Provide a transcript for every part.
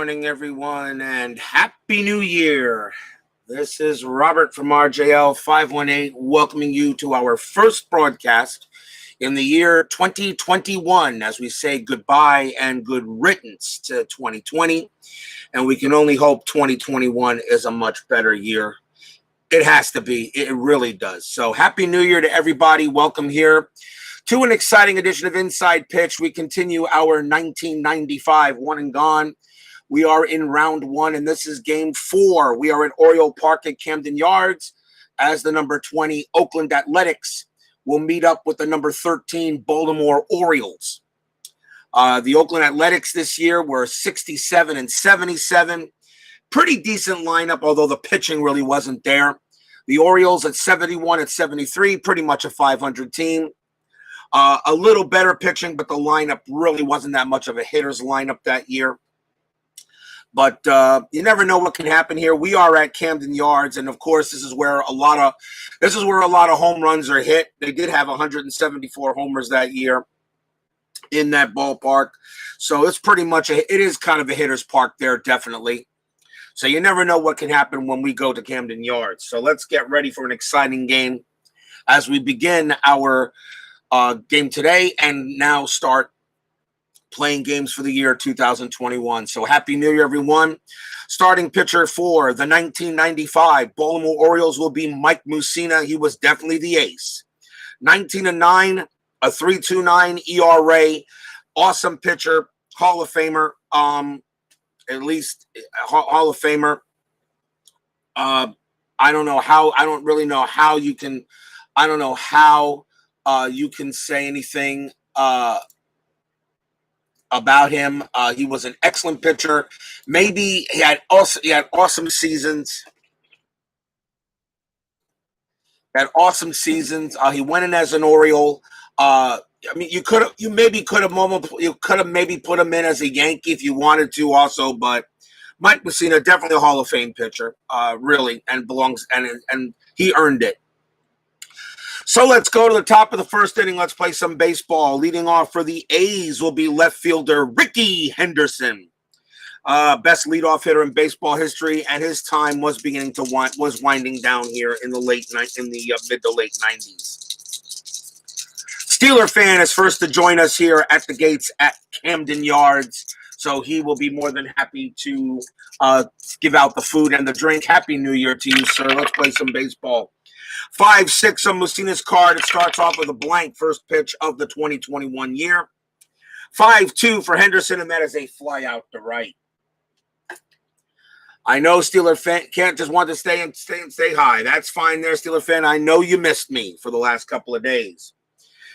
Morning, everyone, and Happy New Year. This is Robert from RJL 518 welcoming you to our first broadcast in the year 2021 as we say goodbye and good riddance to 2020. And we can only hope 2021 is a much better year. It has to be. It really does. So Happy New Year to everybody. Welcome here to an exciting edition of Inside Pitch. We continue our 1995 one and gone. We are in round one, and this is game 4. We are at Oriole Park at Camden Yards as the number 20 Oakland Athletics will meet up with the number 13 Baltimore Orioles. The Oakland Athletics this year were 67 and 77. Pretty decent lineup, although the pitching really wasn't there. The Orioles at 71 and 73, pretty much a 500 team. A little better pitching, but the lineup really wasn't that much of a hitter's lineup that year. But you never know what can happen here. We are at Camden Yards, and of course, this is where a lot of home runs are hit. They did have 174 homers that year in that ballpark, so it's pretty much it is kind of a hitter's park there, definitely. So you never know what can happen when we go to Camden Yards. So let's get ready for an exciting game as we begin our game today and now start playing games for the year 2021. So Happy New Year, everyone. Starting pitcher for the 1995 Baltimore Orioles will be Mike Mussina. He was definitely the ace. 19-9, a 3.29 ERA. Awesome pitcher, Hall of Famer. At least Hall of Famer. I don't know how you can say anything about him. He was an excellent pitcher. Maybe he had awesome seasons. He went in as an Oriole. You could have maybe put him in as a Yankee if you wanted to, also. But Mike Mussina, definitely a Hall of Fame pitcher, really, and belongs and he earned it. So let's go to the top of the first inning. Let's play some baseball. Leading off for the A's will be left fielder Rickey Henderson, best leadoff hitter in baseball history, and his time was winding down here in the mid to late 90s. Steeler fan is first to join us here at the gates at Camden Yards, so he will be more than happy to give out the food and the drink. Happy New Year to you, sir. Let's play some baseball. 5-6 on Mussina's card. It starts off with a blank first pitch of the 2021 year. 5-2 for Henderson, and that is a fly out to right. I know Steeler fan can't just want to stay and say hi. That's fine there, Steeler fan. I know you missed me for the last couple of days.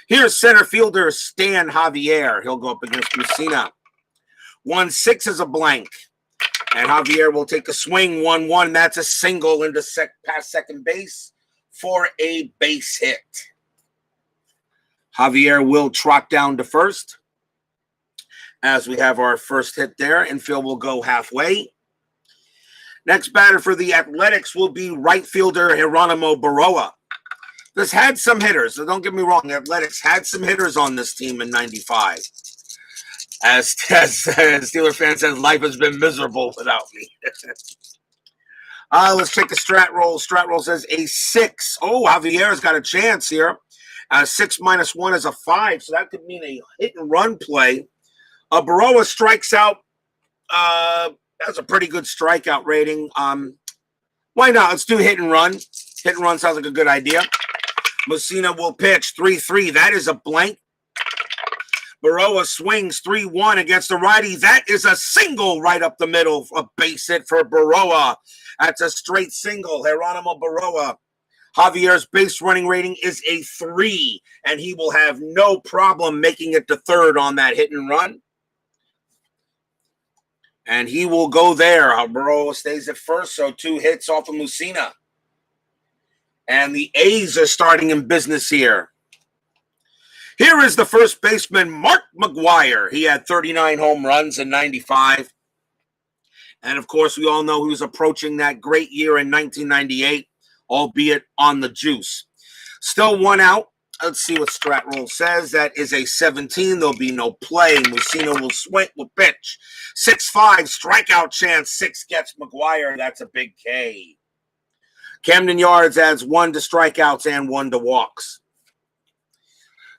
Here's center fielder Stan Javier. He'll go up against Mussina. 1-6 is a blank. And Javier will take a swing. 1-1. That's a single into past second base for a base hit. Javier will trot down to first as we have our first hit there, and Phil will go halfway. Next batter for the Athletics will be right fielder Geronimo Baroa. This had some hitters, so don't get me wrong. The Athletics had some hitters on this team in 95. As Steeler fan says, life has been miserable without me. Let's take a strat roll. Strat roll says a 6. Oh, Javier's got a chance here. 6 minus 1 is a 5, so that could mean a hit and run play. Baroa strikes out. That's a pretty good strikeout rating. Why not? Let's do hit and run. Hit and run sounds like a good idea. Mussina will pitch 3-3. That is a blank. Baroa swings 3-1 against the righty. That is a single right up the middle. A base hit for Baroa. That's a straight single. Geronimo Baroa. Javier's base running rating is a 3, and he will have no problem making it to third on that hit and run. And he will go there. Baroa stays at first, so 2 hits off of Mussina. And the A's are starting in business here. Here is the first baseman, Mark McGwire. He had 39 home runs in 95. And, of course, we all know he was approaching that great year in 1998, albeit on the juice. Still 1 out. Let's see what Strat Roll says. That is a 17. There'll be no play. Mussina will swing, will pitch. 6-5, strikeout chance. 6 gets McGuire. That's a big K. Camden Yards adds 1 to strikeouts and 1 to walks.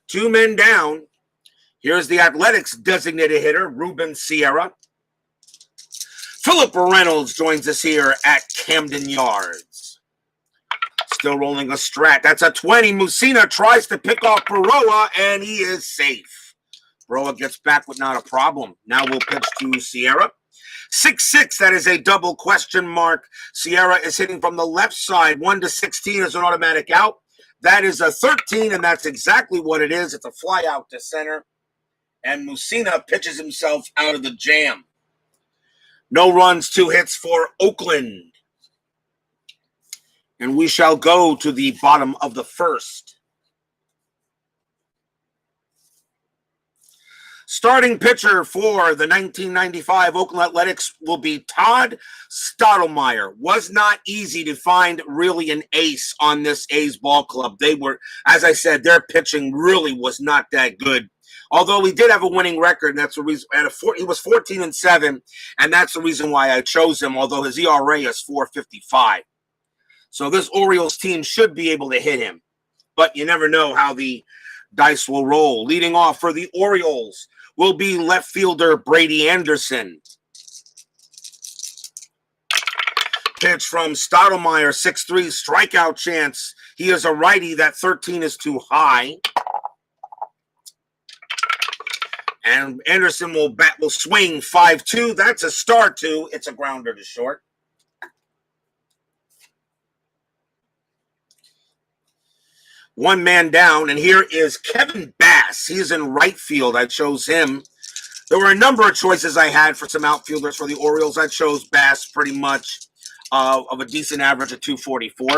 2 men down. Here's the Athletics designated hitter, Ruben Sierra. Philip Reynolds joins us here at Camden Yards. Still rolling a Strat. That's a 20. Mussina tries to pick off Baroa, and he is safe. Baroa gets back with not a problem. Now we'll pitch to Sierra. 6-6, that is a double question mark. Sierra is hitting from the left side. 1 to 16 is an automatic out. That is a 13, and that's exactly what it is. It's a fly out to center. And Mussina pitches himself out of the jam. No runs, 2 hits for Oakland. And we shall go to the bottom of the first. Starting pitcher for the 1995 Oakland Athletics will be Todd Stottlemyre. Was not easy to find really an ace on this A's ball club. They were, as I said, their pitching really was not that good. Although he did have a winning record, and that's the reason. He was 14-7, and that's the reason why I chose him. Although his ERA is 4.55, so this Orioles team should be able to hit him, but you never know how the dice will roll. Leading off for the Orioles will be left fielder Brady Anderson. Pitch from Stottlemyre, 6-3, strikeout chance. He is a righty. That 13 is too high. And Anderson will swing 5-2. That's a star 2. It's a grounder to short. One man down, and here is Kevin Bass. He's in right field. I chose him. There were a number of choices I had for some outfielders for the Orioles. I chose Bass pretty much of a decent average of 244.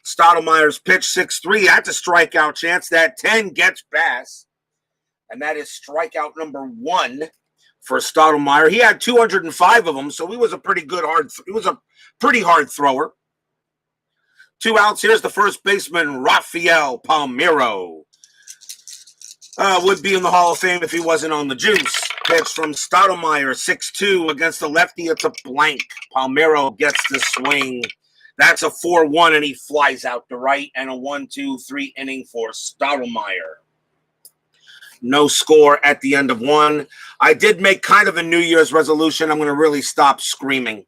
Stottlemyre's pitch 6-3. That's a strikeout chance. That 10 gets Bass. And that is strikeout number 1 for Stottlemyre. He had 205 of them, so he was a pretty hard thrower. 2 outs. Here's the first baseman, Rafael Palmeiro. Would be in the Hall of Fame if he wasn't on the juice. Pitch from Stottlemyre, 6-2 against the lefty. It's a blank. Palmeiro gets the swing. That's a 4-1, and he flies out to right, and a 1-2-3 inning for Stottlemyre. No score at the end of 1. I did make kind of a New Year's resolution. I'm going to really stop screaming.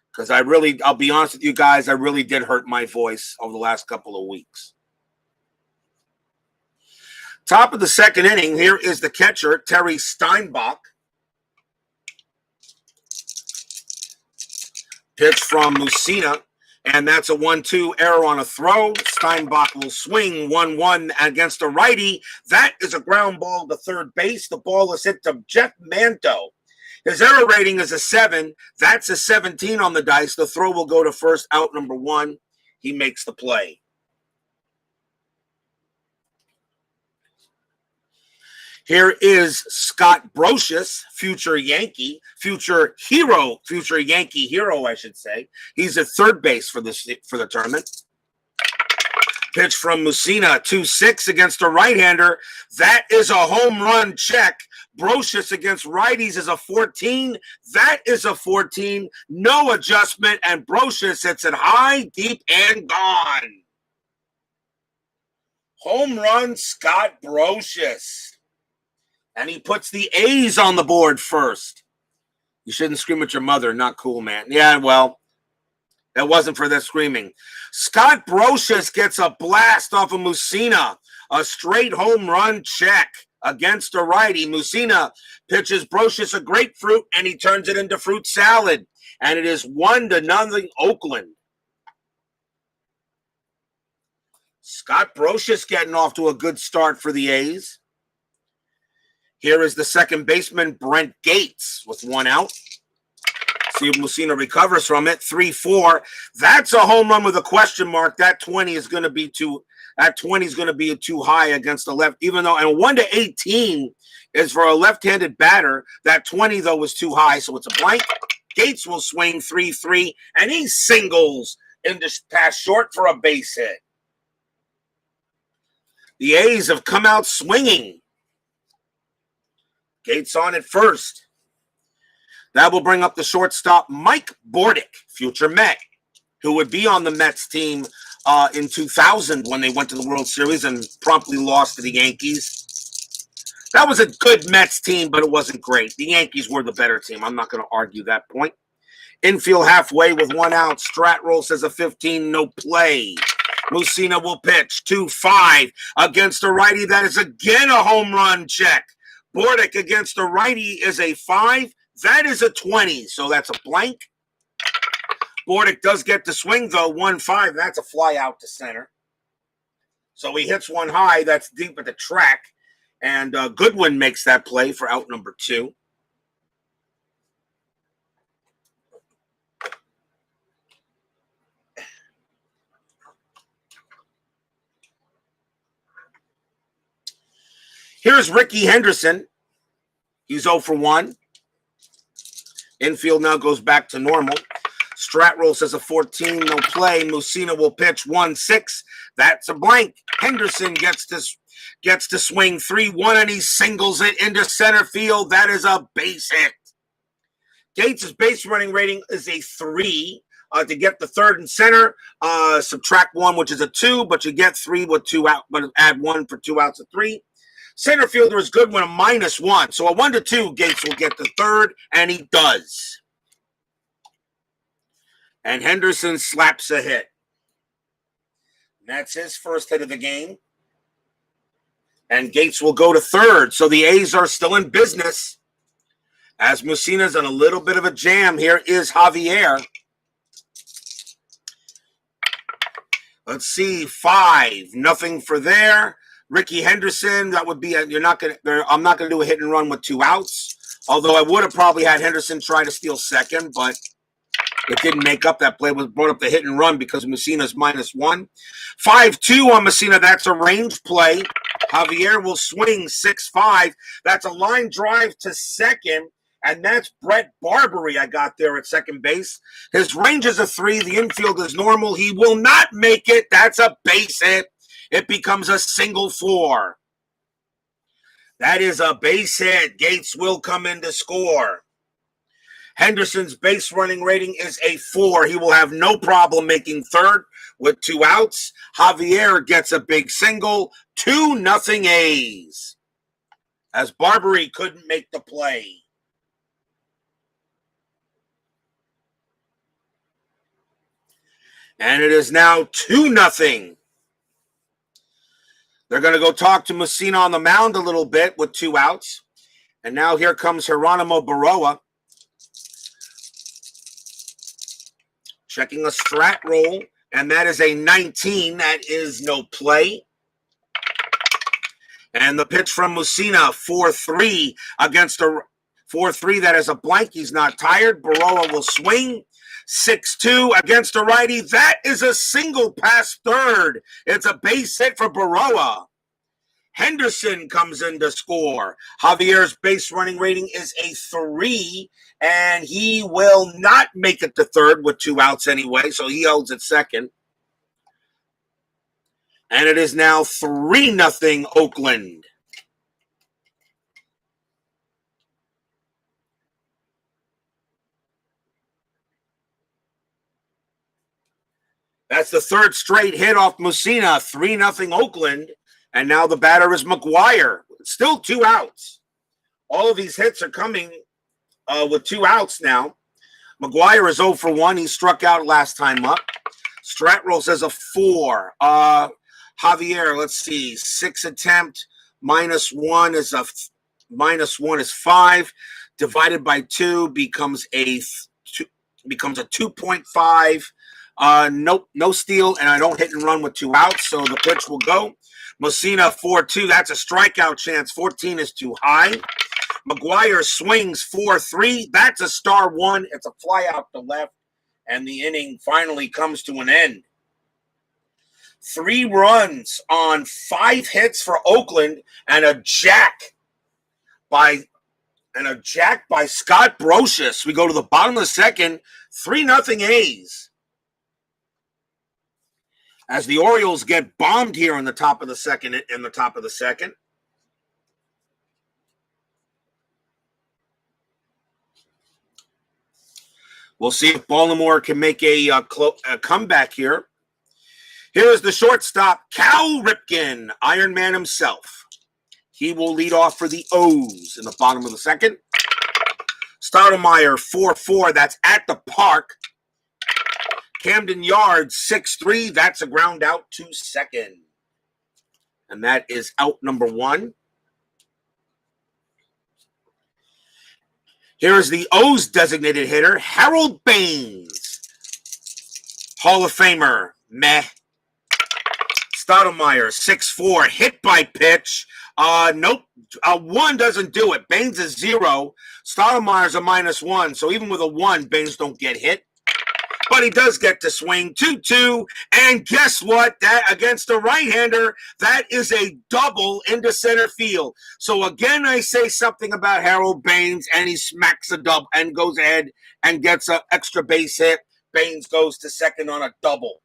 Because I'll be honest with you guys, I really did hurt my voice over the last couple of weeks. Top of the second inning, here is the catcher, Terry Steinbach. Pitch from Mussina. And that's a 1-2 error on a throw. Steinbach will swing 1-1 against a righty. That is a ground ball to third base. The ball is hit to Jeff Manto. His error rating is a 7. That's a 17 on the dice. The throw will go to first, out number 1. He makes the play. Here is Scott Brocious, future Yankee hero, I should say. He's at third base for the tournament. Pitch from Mussina, 2-6 against a right-hander. That is a home run check. Brocious against righties is a 14. That is a 14. No adjustment, and Brocious hits it high, deep, and gone. Home run, Scott Brocious. And he puts the A's on the board first. You shouldn't scream at your mother. Not cool, man. Yeah, well, that wasn't for that screaming. Scott Brocious gets a blast off of Mussina. A straight home run check against a righty. Mussina pitches Brocious a grapefruit, and he turns it into fruit salad. And it is 1-0 Oakland. Scott Brocious getting off to a good start for the A's. Here is the second baseman, Brent Gates, with 1 out. See if Mussina recovers from it. 3-4. That's a home run with a question mark. That 20 is going to be too high against the left. Even though, and 1-18 is for a left-handed batter. That 20 though was too high, so it's a blank. Gates will swing 3-3, and he singles into pass short for a base hit. The A's have come out swinging. Gates on at first. That will bring up the shortstop, Mike Bordick, future Met, who would be on the Mets team in 2000 when they went to the World Series and promptly lost to the Yankees. That was a good Mets team, but it wasn't great. The Yankees were the better team. I'm not going to argue that point. Infield halfway with 1 out. Strat roll says a 15, no play. Mussina will pitch 2-5 against a righty. That is again a home run check. Bordick against a righty is a 5. That is a 20, so that's a blank. Bordick does get the swing, though, 1-5. That's a fly out to center. So he hits one high. That's deep at the track. And Goodwin makes that play for out number 2. Here's Ricky Henderson. He's 0 for 1. Infield now goes back to normal. Strat roll says a 14, no play. Mussina will pitch 1-6. That's a blank. Henderson gets to swing 3-1, and he singles it into center field. That is a base hit. Gates' base running rating is a 3. To get the third and center, subtract 1, which is a 2, but you get 3 with 2 out, but add 1 for 2 outs, a 3. Center fielder is Goodwin, a -1. So a 1-2, Gates will get the third, and he does. And Henderson slaps a hit. That's his first hit of the game. And Gates will go to third. So the A's are still in business. As Mussina's in a little bit of a jam, here is Javier. Let's see, 5, nothing for there. Ricky Henderson, that would be I'm not going to do a hit and run with 2 outs. Although I would have probably had Henderson try to steal second, but it didn't make up. That play was brought up the hit and run because Mussina's -1. 5-2 on Mussina. That's a range play. Javier will swing 6-5. That's a line drive to second. And that's Brett Barbary I got there at second base. His range is a 3. The infield is normal. He will not make it. That's a base hit. It becomes a single 4. That is a base hit. Gates will come in to score. Henderson's base running rating is a 4. He will have no problem making third with 2 outs. Javier gets a big single. 2-0 A's. As Barbary couldn't make the play. And it is now 2-0. They're going to go talk to Mussina on the mound a little bit with 2 outs. And now here comes Geronimo Baroa. Checking a strat roll. And that is a 19. That is no play. And the pitch from Mussina, 4-3 against a 4-3. That is a blank. He's not tired. Baroa will swing. 6-2 against a righty. That is a single past third. It's a base hit for Baroa. Henderson comes in to score. Javier's base running rating is a 3, and he will not make it to third with 2 outs anyway, so he holds at second. And it is now 3-0 Oakland. That's the third straight hit off Mussina, 3-0 Oakland. And now the batter is McGuire. Still 2 outs. All of these hits are coming with 2 outs now. McGuire is 0 for 1. He struck out last time up. Strat roll says a 4. Javier, let's see, 6 attempt, -1 is a -1 is 5. Divided by 2 becomes a 2.5. Nope, no steal, and I don't hit and run with 2 outs, so the pitch will go. Mussina 4-2. That's a strikeout chance. 14 is too high. McGuire swings 4-3. That's a star 1. It's a fly out to left, and the inning finally comes to an end. 3 runs on 5 hits for Oakland, and a jack by Scott Brocious. We go to the bottom of the second. 3-0 A's. as the Orioles get bombed here in the top of the second. We'll see if Baltimore can make a comeback here. Here is the shortstop, Cal Ripken, Iron Man himself. He will lead off for the O's in the bottom of the second. Stottlemyre, 4-4. That's at the park. Camden yards, 6-3. That's a ground out to second. And that is out number one. Here is the O's designated hitter, Harold Baines. Hall of Famer, meh. Stottlemyre, 6-4, hit by pitch. Nope, a 1 doesn't do it. Baines is 0. Stottlemyre's a -1, so even with a 1, Baines don't get hit. But he does get to swing 2-2, and guess what? That against a right-hander, that is a double into center field. So again, I say something about Harold Baines, and he smacks a double and goes ahead and gets an extra base hit. Baines goes to second on a double.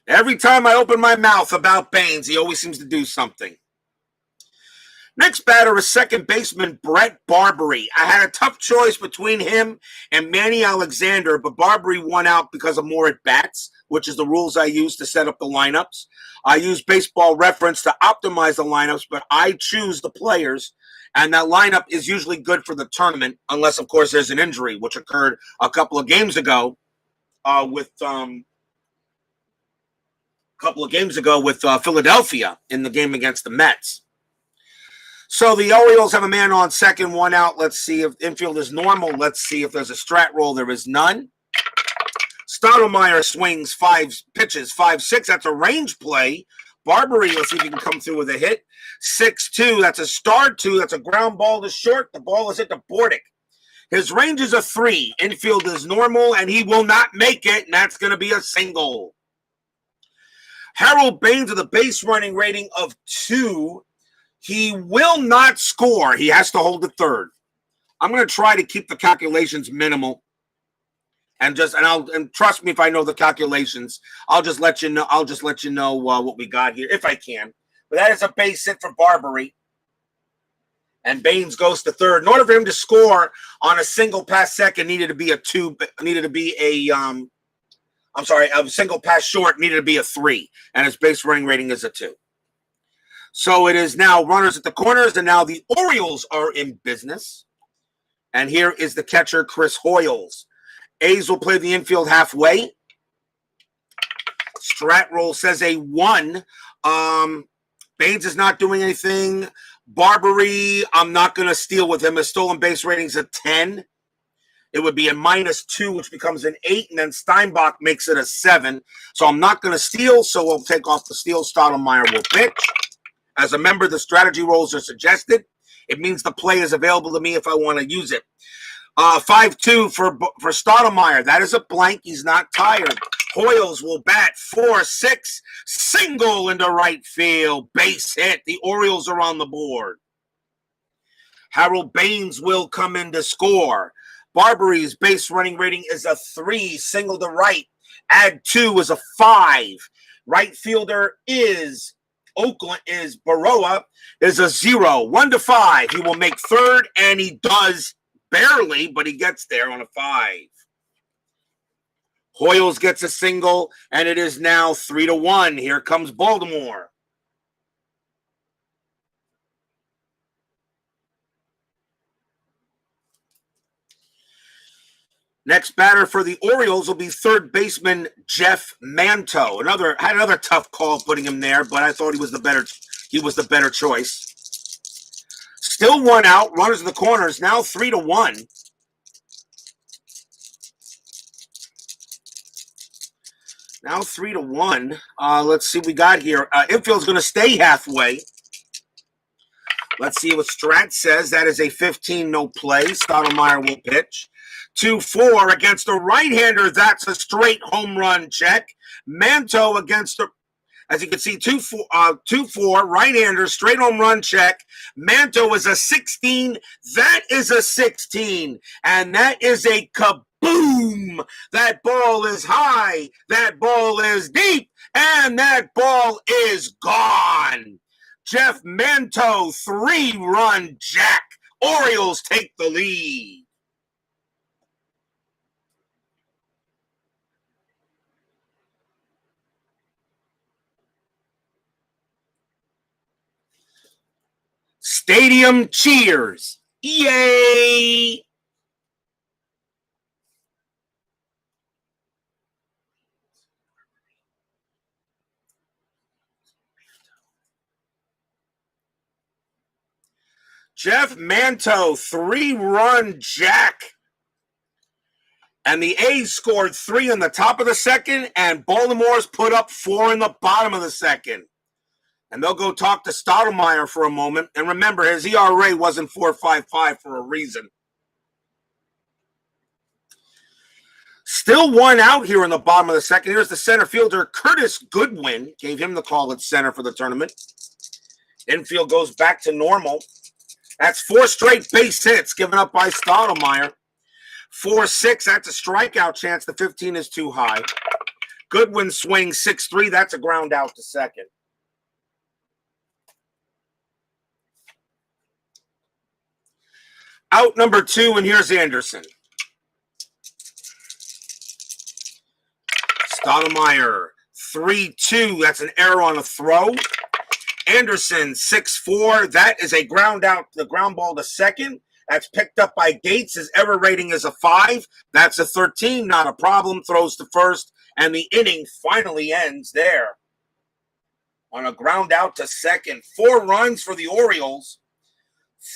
Every time I open my mouth about Baines, he always seems to do something. Next batter is second baseman Brett Barbary. I had a tough choice between him and Manny Alexander, but Barbary won out because of more at-bats, which is the rules I use to set up the lineups. I use Baseball Reference to optimize the lineups, but I choose the players, and that lineup is usually good for the tournament, unless, of course, there's an injury, which occurred a couple of games ago with Philadelphia in the game against the Mets. So the Orioles have a man on second, 1 out. Let's see if infield is normal. Let's see if there's a strat roll. There is none. Stottlemyre swings 5 6. That's a range play. Barbary, let's see if he can come through with a hit. 6-2. That's a star 2. That's a ground ball to short. The ball is hit to Bordick. His range is a 3. Infield is normal, and he will not make it, and that's going to be a single. Harold Baines with a base running rating of 2. He will not score. He has to hold the third. I'm going to try to keep the calculations minimal, and trust me if I know the calculations. I'll just let you know. What we got here if I can. But that is a base hit for Barbary, and Baines goes to third. In order for him to score on a single pass second, a single pass short needed to be a 3, and his base running rating is a 2. So it is now runners at the corners, and now the Orioles are in business. And here is the catcher, Chris Hoyles. A's will play the infield halfway. Strat roll says a 1. Baines is not doing anything. Barbary, I'm not going to steal with him. His stolen base rating is a 10. It would be a -2, which becomes an 8, and then Steinbach makes it a 7. So I'm not going to steal, so we'll take off the steal. Stottlemyre will pitch. As a member, the strategy rolls are suggested. It means the play is available to me if I want to use it. 5-2 for Stottlemyre. That is a blank. He's not tired. Hoyles will bat 4-6. Single into right field. Base hit. The Orioles are on the board. Harold Baines will come in to score. Barbary's base running rating is a 3. Single to right. Add 2 is a 5. Right fielder is Baroa is a 0. 1-5. He will make third, and he does barely, but he gets there on a 5. Hoyles gets a single, and it is now 3-1. Here comes Baltimore. Next batter for the Orioles will be third baseman Jeff Manto. Had another tough call putting him there, but I thought he was the better choice. Still 1 out. Runners in the corners. Now 3-1. Now 3-1. Let's see what we got here. Infield's going to stay halfway. Let's see what Strat says. That is a 15 no play. Stottlemyre will pitch. 2-4 against a right-hander. That's a straight home run check. Manto against As you can see, 2-4, right-hander, straight home run check. Manto is a 16. That is a 16. And that is a kaboom. That ball is high. That ball is deep. And that ball is gone. Jeff Manto, 3-run jack. Orioles take the lead. Stadium cheers. Yay! Jeff Manto, 3-run jack. And the A's scored 3 in the top of the second, and Baltimore's put up 4 in the bottom of the second. And they'll go talk to Stottlemyre for a moment. And remember, his ERA wasn't 4.55 for a reason. Still 1 out here in the bottom of the second. Here's the center fielder, Curtis Goodwin. Gave him the call at center for the tournament. Infield goes back to normal. That's 4 straight base hits given up by Stottlemyre. 4-6, that's a strikeout chance. The 15 is too high. Goodwin swings 6-3. That's a ground out to second. Out number 2, and here's Anderson. Stottlemyre, 3-2. That's an error on a throw. Anderson, 6-4. That is a ground out, the ground ball to second. That's picked up by Gates. His error rating is a 5. That's a 13. Not a problem. Throws to first. And the inning finally ends there. On a ground out to second. 4 runs for the Orioles.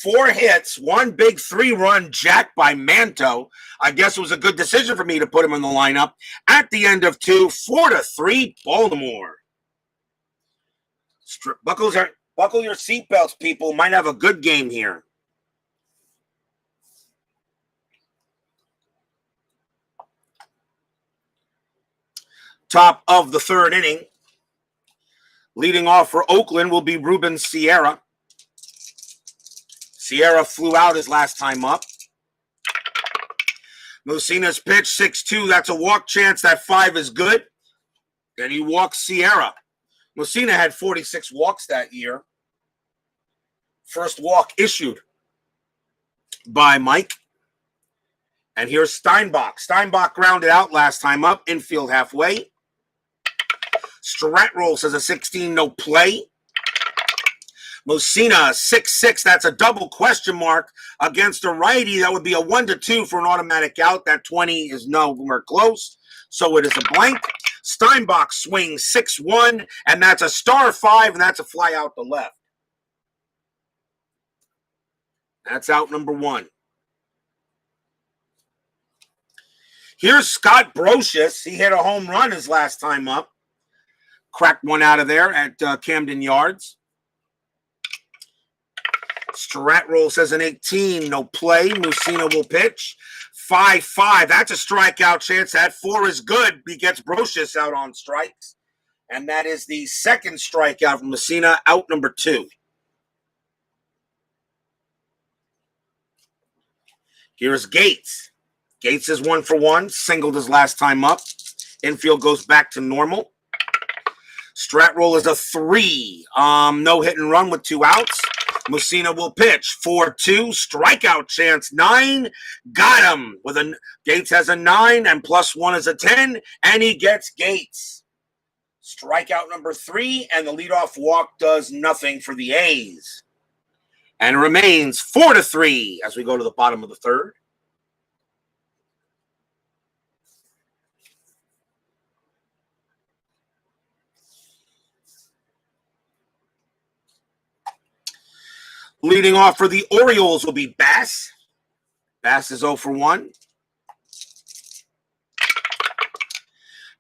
4 hits. 1 big 3-run jack by Manto. I guess it was a good decision for me to put him in the lineup. At the end of 2, 4-3 Baltimore. Buckle your seatbelts, people. Might have a good game here. Top of the 3rd inning. Leading off for Oakland will be Ruben Sierra. Sierra flew out his last time up. Mussina's pitch, 6-2. That's a walk chance. That 5 is good. Then he walks Sierra. Mussina had 46 walks that year. First walk issued by Mike. And here's Steinbach. Steinbach grounded out last time up. Infield halfway. Stratroll says a 16, no play. Mussina, 6-6. That's a double question mark against a righty. That would be a 1-2 for an automatic out. That 20 is nowhere close. So it is a blank. Steinbach swings 6-1, and that's a star 5, and that's a fly out to left. That's out number 1. Here's Scott Brocious. He hit a home run his last time up. Cracked one out of there at Camden Yards. Stratroll says an 18, no play. Mussina will pitch. 5-5. That's a strikeout chance. That 4 is good. He gets Brocious out on strikes. And that is the second strikeout from Mussina, out number 2. Here's Gates. Gates is 1 for 1. Singled his last time up. Infield goes back to normal. Stratroll is a 3. No hit and run with 2 outs. Mussina will pitch. 4-2. Strikeout chance. 9. Got him. Gates has a 9, and +1 is a 10, and he gets Gates. Strikeout number 3, and the leadoff walk does nothing for the A's. And it remains 4-3 as we go to the bottom of the 3rd. Leading off for the Orioles will be Bass. Bass is 0 for 1.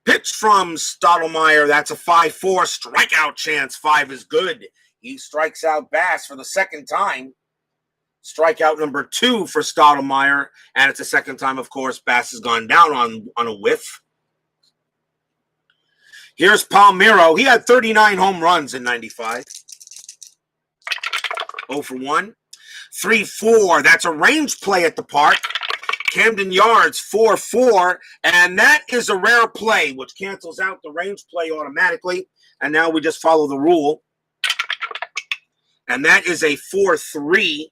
Pitch from Stottlemyre. That's a 5-4. Strikeout chance. 5 is good. He strikes out Bass for the second time. Strikeout number 2 for Stottlemyre. And it's the second time, of course, Bass has gone down on a whiff. Here's Palmeiro. He had 39 home runs in 95. 0 for 1. 3-4. That's a range play at the park. Camden yards, 4-4. And that is a rare play, which cancels out the range play automatically. And now we just follow the rule. And that is a 4-3.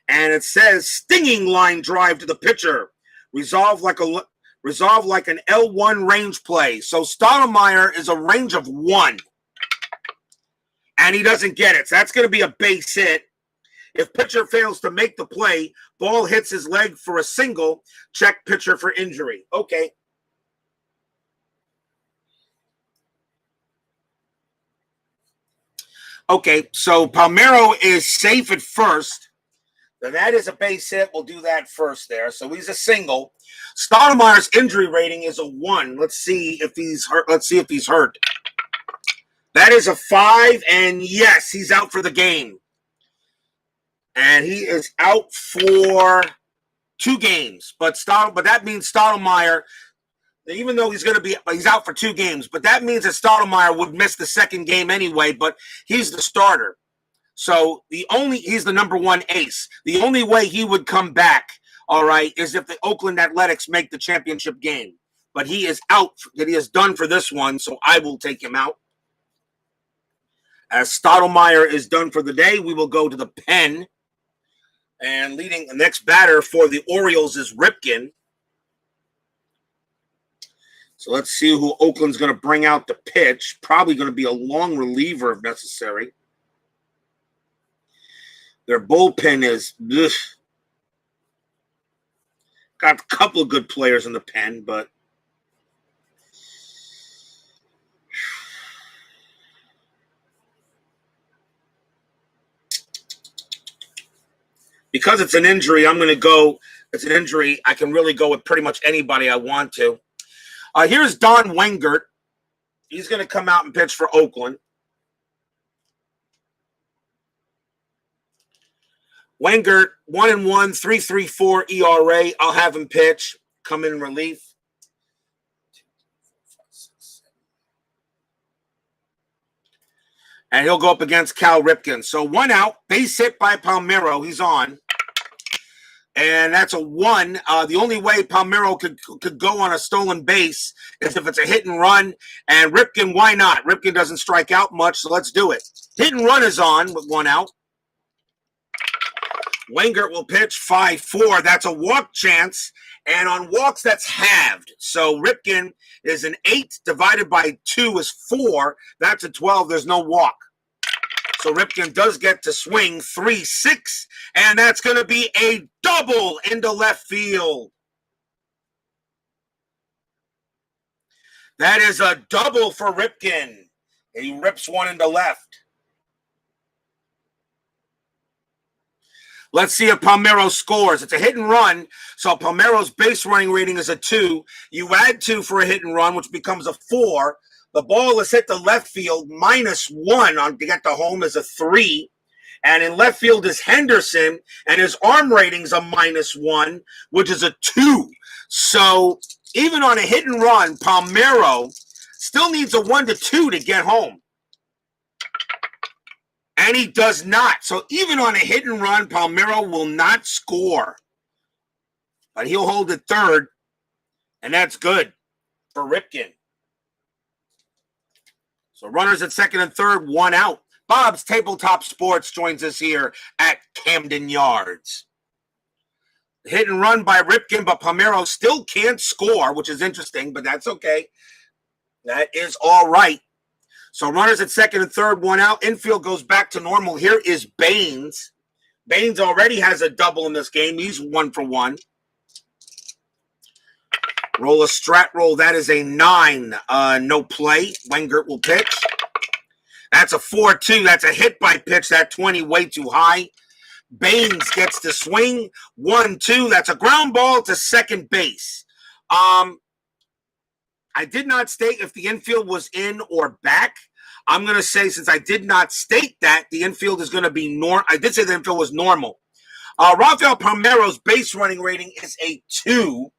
And it says stinging line drive to the pitcher. Resolve like an L1 range play. So Stottlemyre is a range of 1. And he doesn't get it. So that's going to be a base hit. If pitcher fails to make the play, ball hits his leg for a single. Check pitcher for injury. Okay. Okay, so Palmeiro is safe at first. Then that is a base hit. We'll do that first there. So he's a single. Stottlemyre's injury rating is a 1. Let's see if he's hurt. That is a 5, and yes, he's out for the game. And he is out for 2 games. But that means Stottlemyre, even though he's out for 2 games, but that means that Stottlemyre would miss the second game anyway, but he's the starter. So he's the number 1 ace. The only way he would come back, all right, is if the Oakland Athletics make the championship game. But he is out, that he is done for this one, so I will take him out. As Stottlemyre is done for the day, we will go to the pen. And leading the next batter for the Orioles is Ripken. So let's see who Oakland's going to bring out the pitch. Probably going to be a long reliever if necessary. Their bullpen is got a couple of good players in the pen, but because it's an injury, I'm going to go. It's an injury. I can really go with pretty much anybody I want to. Here's Don Wengert. He's going to come out and pitch for Oakland. Wengert, 1-1, 3.34 ERA. I'll have him pitch. Come in relief. And he'll go up against Cal Ripken. So 1 out, base hit by Palmeiro. He's on. And that's a 1. The only way Palmeiro could go on a stolen base is if it's a hit and run. And Ripken, why not? Ripken doesn't strike out much, so let's do it. Hit and run is on with 1 out. Wengert will pitch 5-4. That's a walk chance. And on walks, that's halved. So Ripken is an 8 divided by 2 is 4. That's a 12. There's no walk. So Ripken does get to swing 3-6. And that's going to be a double into left field. That is a double for Ripken. He rips 1 into left. Let's see if Palmeiro scores. It's a hit and run, so Palmeiro's base running rating is a 2. You add 2 for a hit and run, which becomes a 4. The ball is hit to left field, -1 to get to home is a 3. And in left field is Henderson, and his arm rating's a -1, which is a 2. So even on a hit and run, Palmeiro still needs a 1-2 to get home. And he does not. So even on a hit and run, Palmeiro will not score. But he'll hold it third. And that's good for Ripken. So runners at second and third, 1 out. Bob's Tabletop Sports joins us here at Camden Yards. Hit and run by Ripken, but Palmeiro still can't score, which is interesting, but that's okay. That is all right. So runners at second and third, 1 out. Infield goes back to normal. Here is Baines. Baines already has a double in this game. He's 1 for 1. Roll a strat roll. That is a 9. No play. Wengert will pitch. That's a 4-2. That's a hit by pitch. That 20 way too high. Baines gets to swing. 1-2. That's a ground ball to second base. I did not state if the infield was in or back. I'm going to say, since I did not state that, the infield is going to be normal. I did say the infield was normal. Rafael Palmeiro's base running rating is a 2.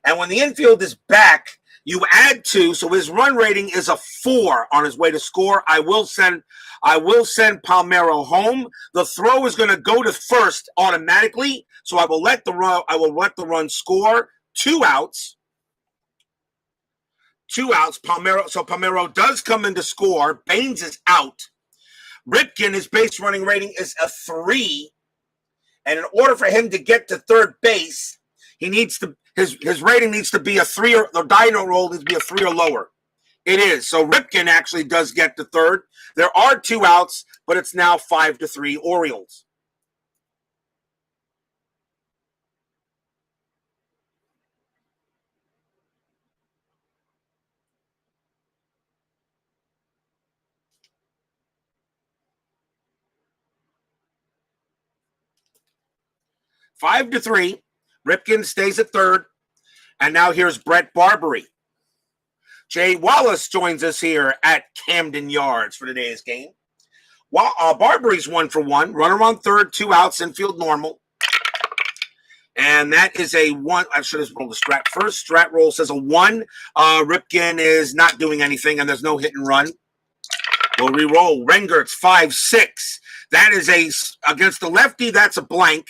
And when the infield is back, You add 2, so his run rating is a 4 on his way to score. I will send Palmeiro home. The throw is going to go to first automatically, so I will let the run score. 2 outs. 2 outs. Palmeiro does come in to score. Baines is out. Ripken, his base running rating is a 3. And in order for him to get to third base, he needs to his rating needs to be a 3, or the dyno roll needs to be a 3 or lower. It is. So Ripken actually does get to third. There are 2 outs, but it's now 5-3 Orioles. Five to 3. Ripken stays at third. And now here's Brett Barbary. Jay Wallace joins us here at Camden Yards for today's game. Barbary's 1 for 1. Runner on third, 2 outs, infield normal. And that is a 1. I should have rolled the strat first. Strat roll says a 1. Ripken is not doing anything, and there's no hit and run. We'll re-roll. Rengert's 5-6. That is against the lefty, that's a blank.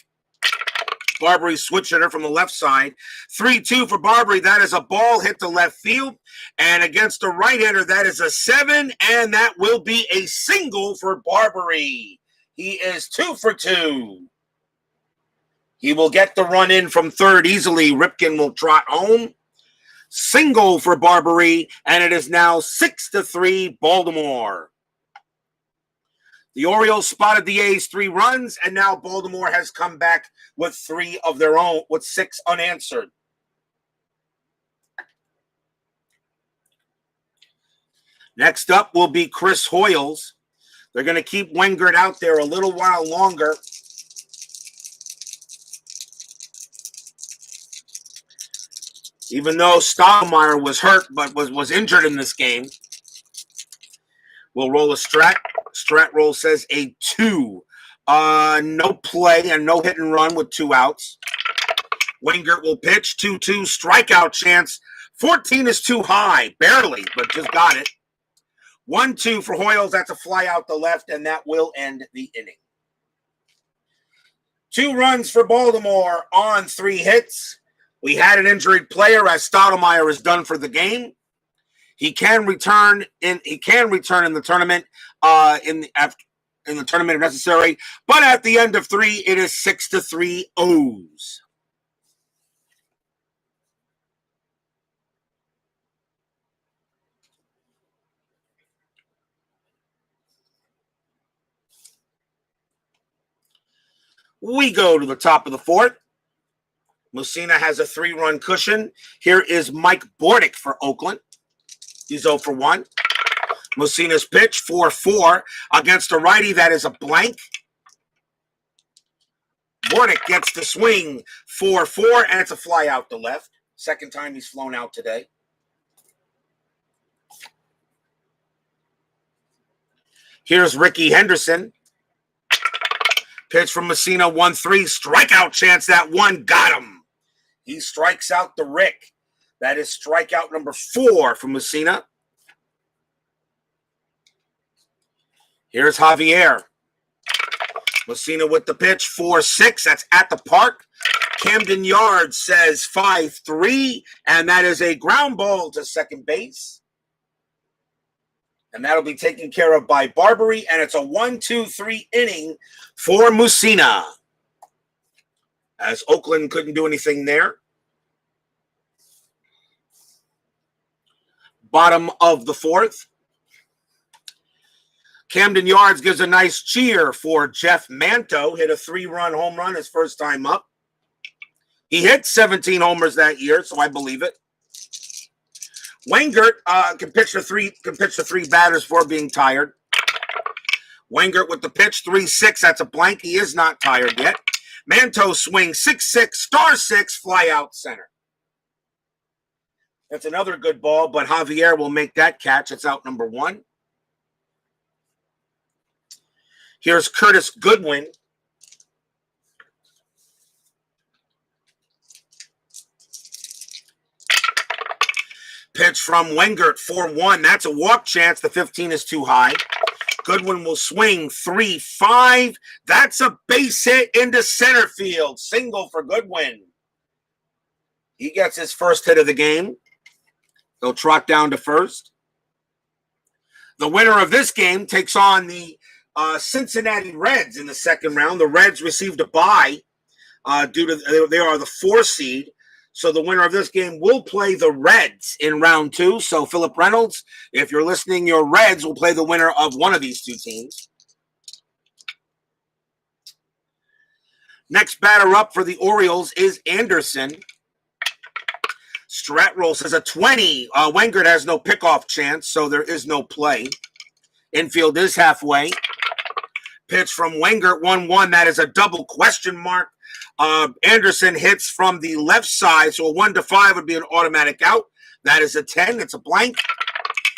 Barbary switch hitter from the left side. 3-2 for Barbary. That is a ball hit to left field. And against the right hitter, that is a 7. And that will be a single for Barbary. He is 2 for 2. He will get the run in from third easily. Ripken will trot home. Single for Barbary. And it is now 6-3 Baltimore. The Orioles spotted the A's 3 runs, and now Baltimore has come back with 3 of their own, with 6 unanswered. Next up will be Chris Hoyles. They're going to keep Wengert out there a little while longer. Even though Stottlemyre was hurt but was injured in this game. We'll roll a strat. Strat roll says a 2. No play and no hit and run with 2 outs. Wengert will pitch. 2-2. Strikeout chance. 14 is too high. Barely, but just got it. 1-2 for Hoyles. That's a fly out the left, and that will end the inning. 2 runs for Baltimore on 3 hits. We had an injured player as Stottlemyre is done for the game. He can return in the tournament in the tournament if necessary. But at the end of 3, it is 6-3 O's. We go to the top of the 4th. Mussina has a 3-run cushion. Here is Mike Bordick for Oakland. He's 0 for 1. Mussina's pitch, 4-4. Against a righty, that is a blank. Bordick gets the swing, 4-4, and it's a fly out to left. Second time he's flown out today. Here's Ricky Henderson. Pitch from Mussina, 1-3. Strikeout chance, that one got him. He strikes out the Rick. That is strikeout number 4 from Mussina. Here's Javier. Mussina with the pitch, 4-6. That's at the park. Camden Yards says 5-3, and that is a ground ball to second base. And that'll be taken care of by Barbary, and it's a 1-2-3 inning for Mussina. As Oakland couldn't do anything there. Bottom of the 4th. Camden Yards gives a nice cheer for Jeff Manto. Hit a 3-run home run his first time up. He hit 17 homers that year, so I believe it. Wengert can pitch the 3 batters for being tired. Wengert with the pitch, 3-6. That's a blank. He is not tired yet. Manto swings, 6-6, star 6, fly out center. That's another good ball, but Javier will make that catch. It's out number 1. Here's Curtis Goodwin. Pitch from Wengert, 4-1. That's a walk chance. The 15 is too high. Goodwin will swing, 3-5. That's a base hit into center field. Single for Goodwin. He gets his first hit of the game. He'll trot down to first. The winner of this game takes on the Cincinnati Reds in the second round. The Reds received a bye due to they are the 4 seed. So the winner of this game will play the Reds in round 2. So Philip Reynolds, if you're listening, your Reds will play the winner of one of these 2 teams. Next batter up for the Orioles is Anderson. Strat roll says a 20. Wengert has no pickoff chance, so there is no play. Infield is halfway. Pitch from Wengert, 1-1. That is a double question mark. Anderson hits from the left side, so a 1-5 would be an automatic out. That is a 10. It's a blank.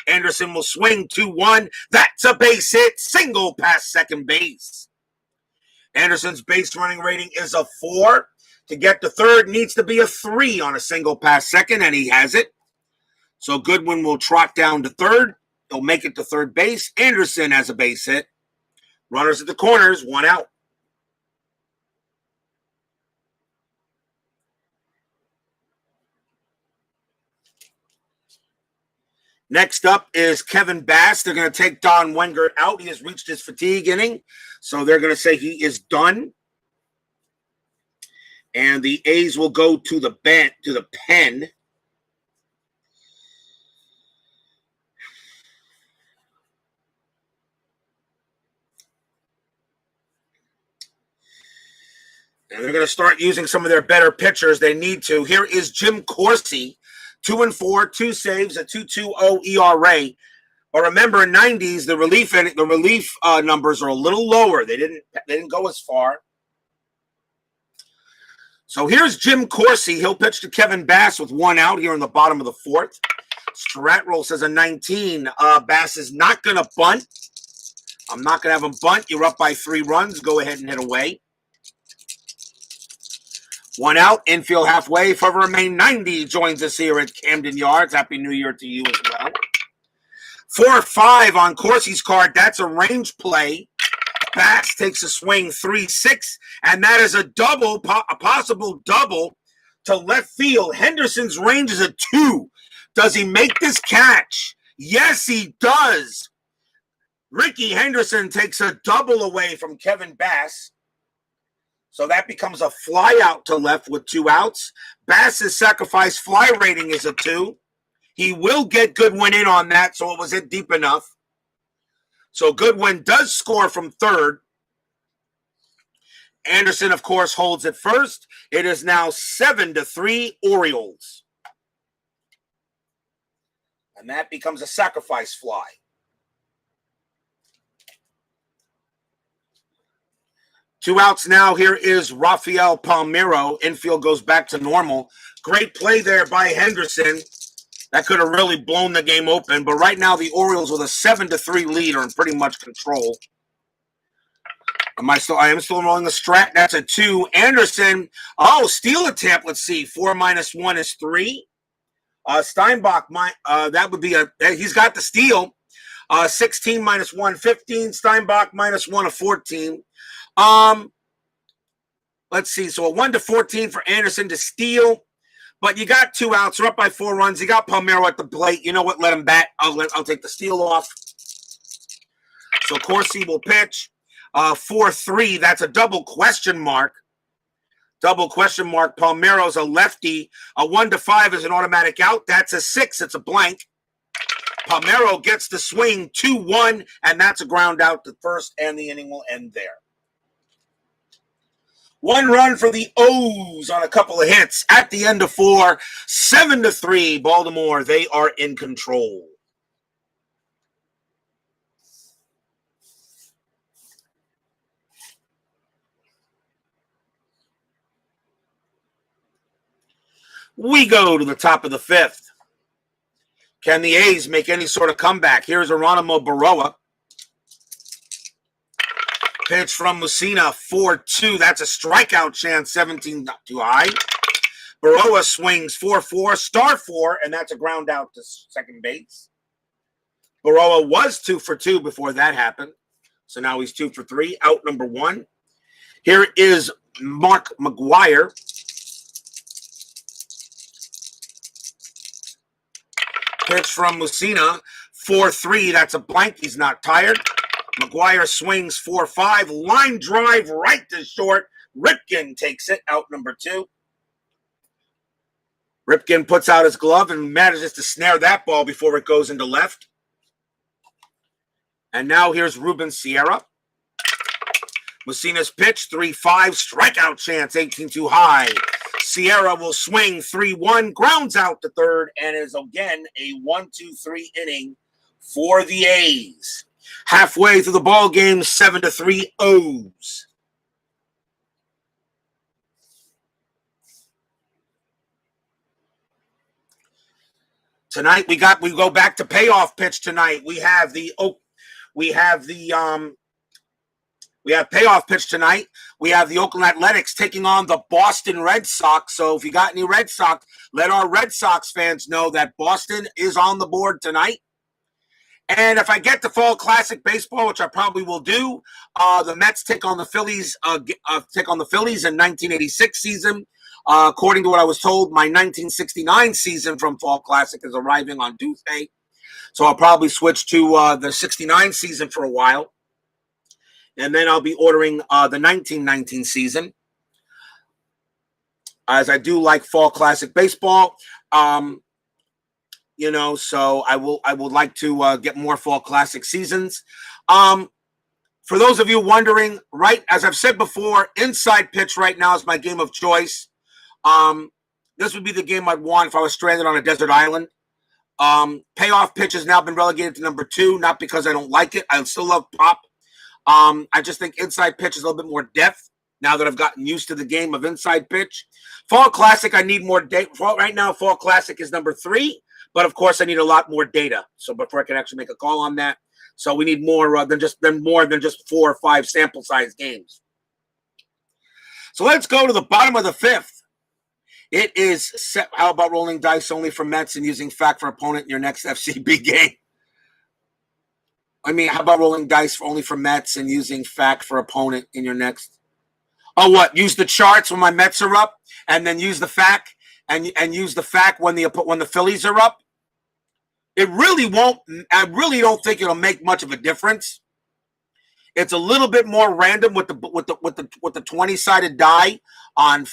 Anderson will swing 2-1. That's a base hit. Single past second base. Anderson's base running rating is a 4. To get to third needs to be a 3 on a single past second, and he has it. So Goodwin will trot down to third. He'll make it to third base. Anderson has a base hit. Runners at the corners, 1 out. Next up is Kevin Bass. They're going to take Don Wengert out. He has reached his fatigue inning, so they're going to say he is done. And the A's will go to the pen. And they're going to start using some of their better pitchers. They need to. Here is Jim Corsi, 2-4, 2 saves, a 2.20 ERA. But remember, in '90s, the relief numbers are a little lower. They didn't go as far. So here's Jim Corsi. He'll pitch to Kevin Bass with 1 out here in the bottom of the 4th. Strat roll says a 19. Bass is not going to bunt. I'm not going to have him bunt. You're up by 3 runs. Go ahead and hit away. 1 out, infield halfway. Forever Remain 90 joins us here at Camden Yards. Happy New Year to you as well. 4-5 on Corsi's card. That's a range play. Bass takes a swing, 3-6, and that is a double, a possible double to left field. Henderson's range is a 2. Does he make this catch? Yes, he does. Ricky Henderson takes a double away from Kevin Bass. So that becomes a fly out to left with 2 outs. Bass's sacrifice fly rating is a 2. He will get Goodwin in on that, so it was hit deep enough. So Goodwin does score from third. Anderson, of course, holds it first. It is now 7-3 Orioles. And that becomes a sacrifice fly. Two outs now. Here is Rafael Palmeiro. Infield goes back to normal. Great play there by Henderson. That could have really blown the game open. But right now, the Orioles with a 7-3 lead are in pretty much control. I am still rolling the strat. That's a 2. Anderson. Oh, steal attempt. Let's see. 4 minus 1 is 3. Steinbach, that would be he's got the steal. 16 minus 1, 15. Steinbach minus 1, a 14. Let's see. So a 1-14 for Anderson to steal. But you got 2 outs. You're up by 4 runs. You got Palmeiro at the plate. You know what? Let him bat. I'll take the steal off. So Corsi will pitch. 4-3. That's a double question mark. Double question mark. Palmeiro's a lefty. A 1-5 is an automatic out. That's a 6. It's a blank. Palmeiro gets the swing 2-1, and that's a ground out to first, and the inning will end there. 1 run for the O's on a couple of hits at the end of 4. 7-3 Baltimore. They are in control. We go to the top of the 5th. Can the A's make any sort of comeback? Here's Geronimo Baroa. Pitch from Mussina, 4-2. That's a strikeout chance, 17 not too high. Baroa swings 4-4, star 4, and that's a ground out to second base. Baroa was 2 for 2 before that happened. So now he's 2 for 3, out number 1. Here is Mark McGuire. Pitch from Mussina, 4-3. That's a blank. He's not tired. McGuire swings 4-5. Line drive right to short. Ripken takes it, out number 2. Ripken puts out his glove and manages to snare that ball before it goes into left. And now here's Ruben Sierra. Mussina's pitch, 3-5. Strikeout chance, 18 too high. Sierra will swing 3-1, grounds out to third, and is again a 1-2-3 inning for the A's. Halfway through the ball game, 7-3 O's. Tonight we go back to payoff pitch tonight. We have payoff pitch tonight. We have the Oakland Athletics taking on the Boston Red Sox. So if you got any Red Sox, let our Red Sox fans know that Boston is on the board tonight. And if I get to Fall Classic Baseball, which I probably will do, the Mets take on the Phillies. Take on the Phillies in 1986 season. According to what I was told, my 1969 season from Fall Classic is arriving on Tuesday. So I'll probably switch to the 69 season for a while. And then I'll be ordering the 1919 season. As I do like Fall Classic Baseball. So I would like to get more Fall Classic seasons. For those of you wondering, right, as I've said before, inside pitch right now is my game of choice. This would be the game I'd want if I was stranded on a desert island. Payoff pitch has now been relegated to number 2, not because I don't like it. I still love pop. I just think inside pitch is a little bit more depth now that I've gotten used to the game of inside pitch. Fall Classic, I need more data. Right now, Fall Classic is number 3, but of course I need a lot more data. So before I can actually make a call on that. So we need more than just 4 or 5 sample size games. So let's go to the bottom of the 5th. It is set. How about rolling dice only for Mets and using fact for opponent in your next FCB game? How about rolling dice only for Mets and using fact for opponent in your next? Oh, what? Use the charts when my Mets are up, and then use the fact and use the fact when the Phillies are up. It really won't. I really don't think it'll make much of a difference. It's a little bit more random with the 20-sided die on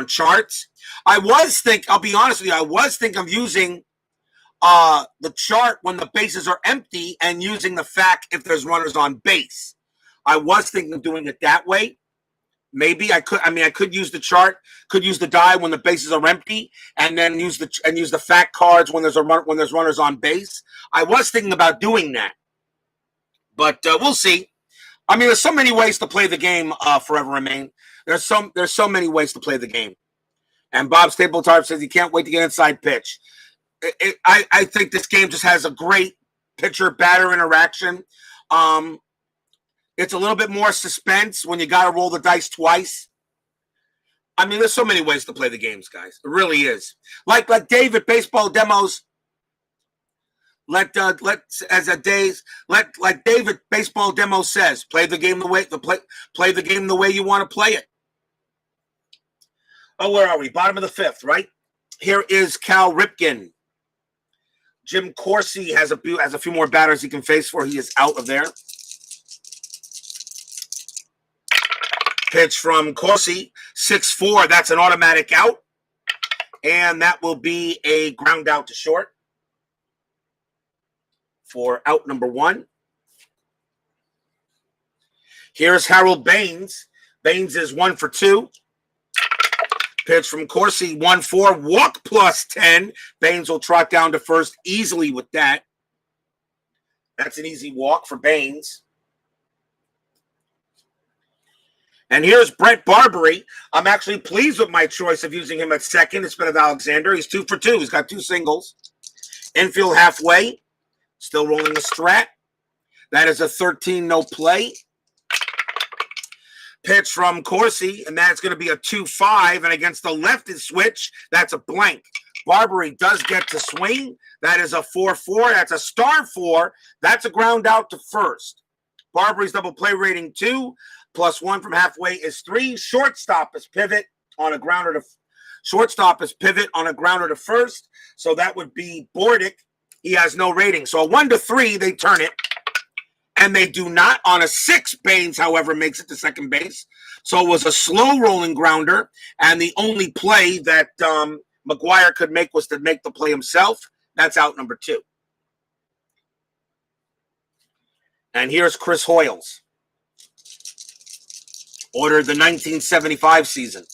charts. I'll be honest with you, I was thinking of using the chart when the bases are empty and using the fact if there's runners on base. I was thinking of doing it that way. Maybe I could. I could use the chart, could use the die when the bases are empty, and then use the fact cards when there's runners on base. I was thinking about doing that, but we'll see. There's so many ways to play the game. Forever remain. There's so many ways to play the game. And Bob Stapleton says he can't wait to get inside pitch. I think this game just has a great pitcher-batter interaction. It's a little bit more suspense when you got to roll the dice twice. There's so many ways to play the games, guys. It really is. Like David Baseball Demos. Like David Baseball Demo says, play the game the way you want to play it. Oh, where are we? Bottom of the 5th, right? Here is Cal Ripken. Jim Corsi has a few more batters he can face for. He is out of there. Pitch from Corsi, 6-4. That's an automatic out. And that will be a ground out to short for out number 1. Here's Harold Baines. Baines is 1 for 2. Pitch from Corsi, 1-4, walk +10. Baines will trot down to first easily with that. That's an easy walk for Baines. And here's Brett Barbary. I'm actually pleased with my choice of using him at second instead of Alexander. He's 2 for 2. He's got 2 singles. Infield halfway. Still rolling a strat. That is a 13 no play. pitch from Corsi, and that's going to be a 2-5. And against the lefted switch, that's a blank. Barbary does get to swing. That is a 4-4. That's a star 4. That's a ground out to first. Barbary's double play rating 2, +1 from halfway is 3. Shortstop is pivot on a grounder to first. So that would be Bordick. He has no rating. So a 1-3, they turn it. And they do not. On a 6, Baines, however, makes it to second base. So it was a slow rolling grounder. And the only play that McGuire could make was to make the play himself. That's out number 2. And here's Chris Hoyles. Ordered the 1975 season.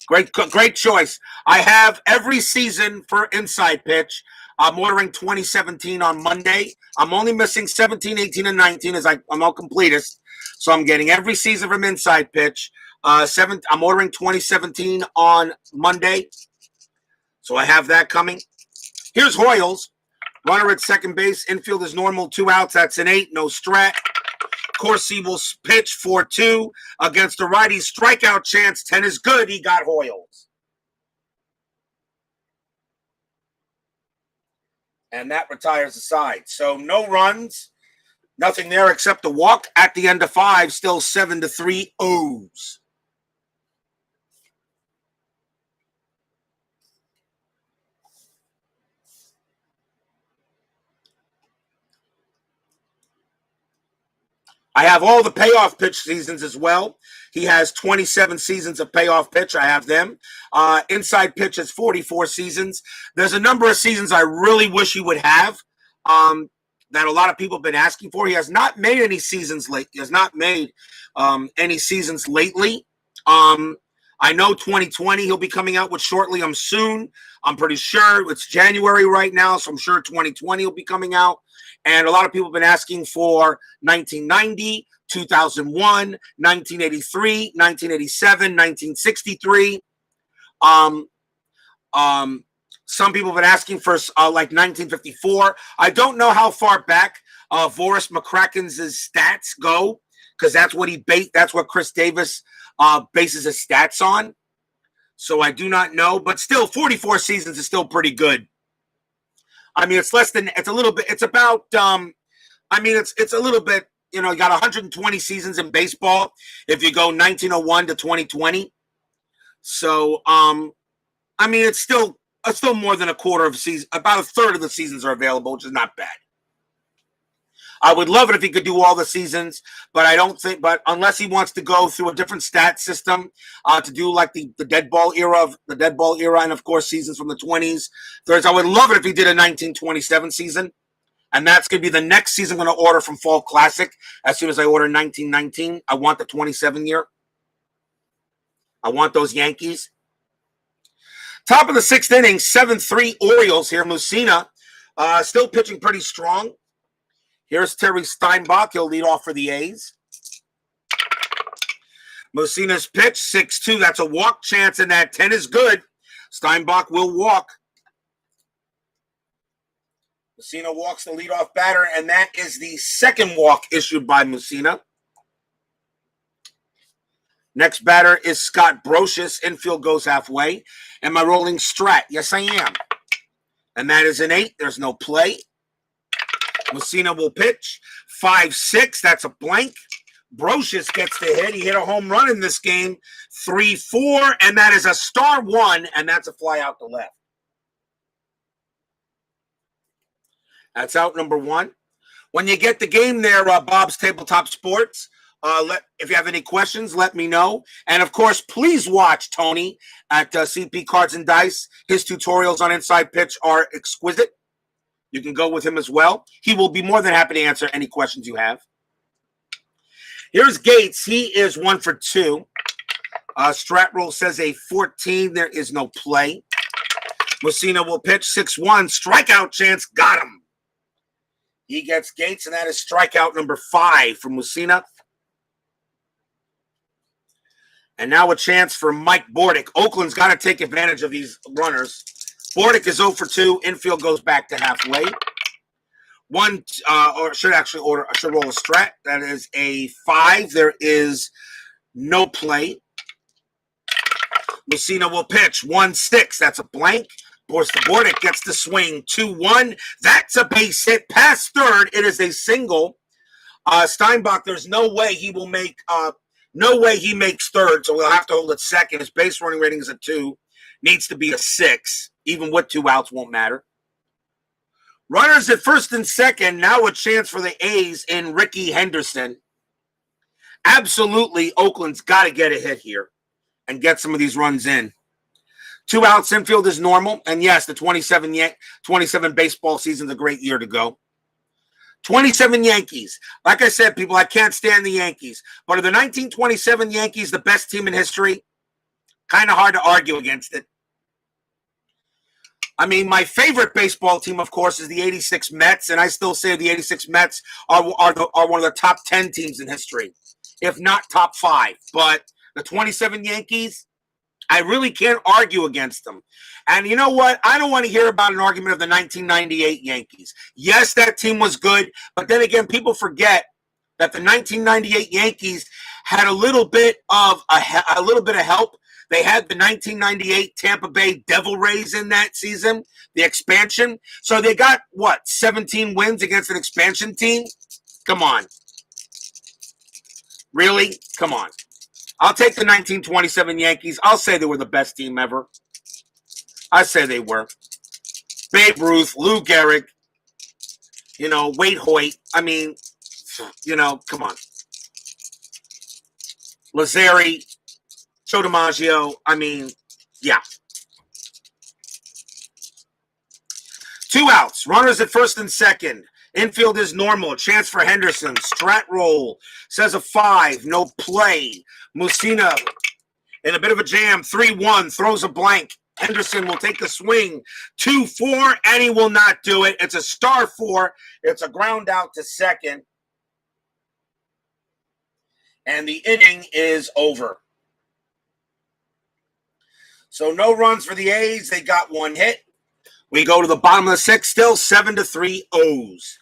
Great choice. I have every season for Inside Pitch. I'm ordering 2017 on Monday. I'm only missing 17, 18, and 19 as I'm all completist. So I'm getting every season from Inside Pitch. I'm ordering 2017 on Monday. So I have that coming. Here's Hoyles. Runner at second base. Infield is normal. 2 outs. That's an 8. No strat. Corsi will pitch 4-2 against a righty. Strikeout chance. 10 is good. He got Hoyles. And that retires the side. So no runs. Nothing there except a walk at the end of 5. Still 7-3 O's. I have all the Payoff pitch seasons as well. He has 27 seasons of Payoff pitch. I have them. Inside Pitch has 44 seasons. There's a number of seasons I really wish he would have that a lot of people have been asking for. He has not made any seasons late. He has not made any seasons lately. I know 2020 he'll be coming out with shortly. I'm pretty sure it's January right now, so I'm sure 2020 will be coming out. And a lot of people have been asking for 1990, 2001, 1983, 1987, 1963. Some people have been asking for like 1954. I don't know how far back Voris McCracken's stats go, because that's what Chris Davis bases his stats on. So I do not know, but still 44 seasons is still pretty good. I mean, it's a little bit, it's about, it's a little bit, you got 120 seasons in baseball if you go 1901 to 2020. So, it's still more than a quarter of a season. About a third of the seasons are available, which is not bad. I would love it if he could do all the seasons, but unless he wants to go through a different stat system to do like the dead ball era, and of course seasons from the 20s, 30s. I would love it if he did a 1927 season, and that's going to be the next season I'm going to order from Fall Classic. As soon as I order 1919, I want the 27 year. I want those Yankees. Top of the 6th inning, 7-3 Orioles here. Mussina still pitching pretty strong. Here's Terry Steinbach. He'll lead off for the A's. Mussina's pitch, 6-2. That's a walk chance, and that 10 is good. Steinbach will walk. Mussina walks the leadoff batter, and that is the second walk issued by Mussina. Next batter is Scott Brocious. Infield goes halfway. Am I rolling strat? Yes, I am. And that is an 8. There's no play. Mussina will pitch 5-6. That's a blank. Brocious gets the hit. He hit a home run in this game. 3-4, and that is a star 1, and that's a fly out to left. That's out number 1. When you get the game there, Bob's Tabletop Sports, if you have any questions, let me know. And, of course, please watch Tony at CP Cards and Dice. His tutorials on Inside Pitch are exquisite. You can go with him as well. He will be more than happy to answer any questions you have. Here's Gates. He is 1 for 2. Strat roll says a 14. There is no play. Mussina will pitch 6-1. Strikeout chance. Got him. He gets Gates, and that is strikeout number 5 from Mussina. And now a chance for Mike Bordick. Oakland's got to take advantage of these runners. Bordick is 0 for 2. Infield goes back to halfway. Or should actually order. I should roll a strat. That is a 5. There is no play. Mussina will pitch 1-6. That's a blank. Bordick gets the swing 2-1. That's a base hit past third. It is a single. Steinbach, there's no way he will make. No way he makes third, so we'll have to hold it second. His base running rating is a 2. Needs to be a 6. Even with 2 outs, won't matter. Runners at first and second. Now a chance for the A's in Ricky Henderson. Absolutely, Oakland's got to get a hit here and get some of these runs in. 2 outs, infield is normal. And yes, the 27 baseball season's a great year to go. 27 Yankees. Like I said, people, I can't stand the Yankees. But are the 1927 Yankees the best team in history? Kind of hard to argue against it. I mean, my favorite baseball team, of course, is the 86 Mets. And I still say the 86 Mets are one of the top 10 teams in history, if not top 5. But the 27 Yankees, I really can't argue against them. And you know what? I don't want to hear about an argument of the 1998 Yankees. Yes, that team was good, but then again, people forget that the 1998 Yankees had a little bit of help. They had the 1998 Tampa Bay Devil Rays in that season, the expansion. So they got, 17 wins against an expansion team? Come on. Really? Come on. I'll take the 1927 Yankees. I'll say they were the best team ever. I say they were. Babe Ruth, Lou Gehrig, Wade Hoyt. I mean, come on. Lazzari, Joe DiMaggio. I mean, yeah. 2 outs. Runners at first and second. Infield is normal. Chance for Henderson. Strat roll. Says a 5. No play. Mussina in a bit of a jam. 3-1. Throws a blank. Henderson will take the swing. 2-4, and he will not do it. It's a star 4. It's a ground out to second. And the inning is over. So no runs for the A's. They got 1 hit. We go to the bottom of the 6th, still 7-3 O's.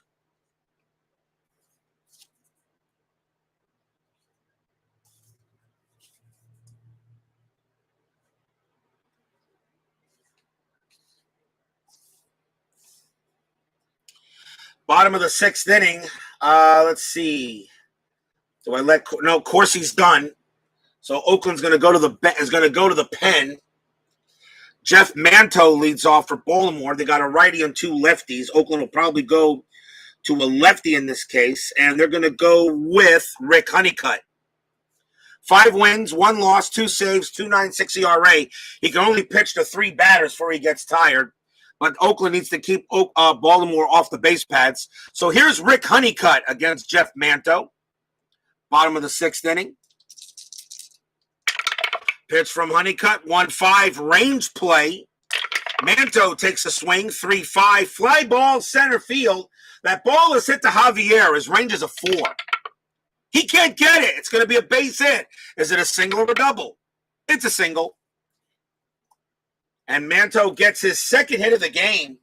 Bottom of the 6th inning. Let's see. Do I let? No, Corsi's done. So Oakland's going to go to the pen. Jeff Manto leads off for Baltimore. They got a righty and 2 lefties. Oakland will probably go to a lefty in this case, and they're going to go with Rick Honeycutt. 5 wins, 1 loss, 2 saves, 2.96 ERA. He can only pitch to 3 batters before he gets tired. But Oakland needs to keep Baltimore off the base pads. So here's Rick Honeycutt against Jeff Manto. Bottom of the 6th inning. Pitch from Honeycutt, 1-5, range play. Manto takes a swing, 3-5, fly ball, center field. That ball is hit to Javier. His range is a 4. He can't get it. It's going to be a base hit. Is it a single or a double? It's a single. And Manto gets his 2nd hit of the game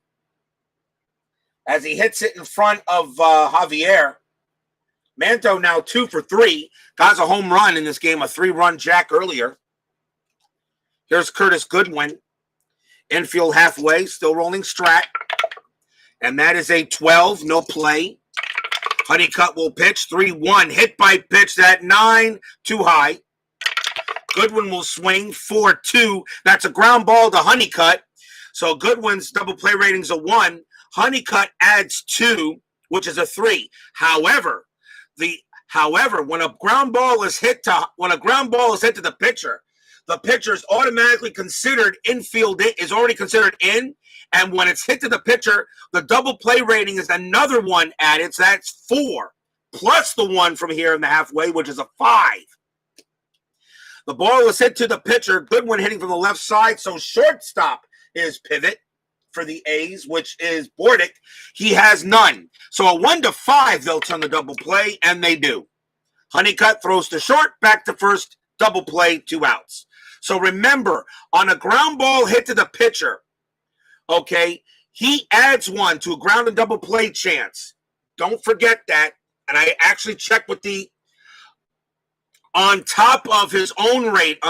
as he hits it in front of Javier. Manto now 2 for 3. Got a home run in this game, a 3-run jack earlier. Here's Curtis Goodwin. Infield halfway, still rolling strat. And that is a 12, no play. Honeycutt will pitch, 3-1. Hit by pitch, that 9, too high. Goodwin will swing, 4-2. That's a ground ball to Honeycutt. So Goodwin's double play rating's a 1. Honeycutt adds 2, which is a 3. However, when a ground ball is hit to the pitcher, the pitcher is automatically considered infield. Is already considered in, and when it's hit to the pitcher, the double play rating is another 1 added. So that's 4 plus the 1 from here in the halfway, which is a 5. The ball is hit to the pitcher. Goodwin hitting from the left side, so shortstop is pivot for the A's, which is Bordick. He has none. So a 1-5, they'll turn the double play, and they do. Honeycutt throws to short, back to first, double play, 2 outs. So remember, on a ground ball hit to the pitcher, okay, he adds 1 to a ground and double play chance. Don't forget that. And I actually checked with the on top of his own rating.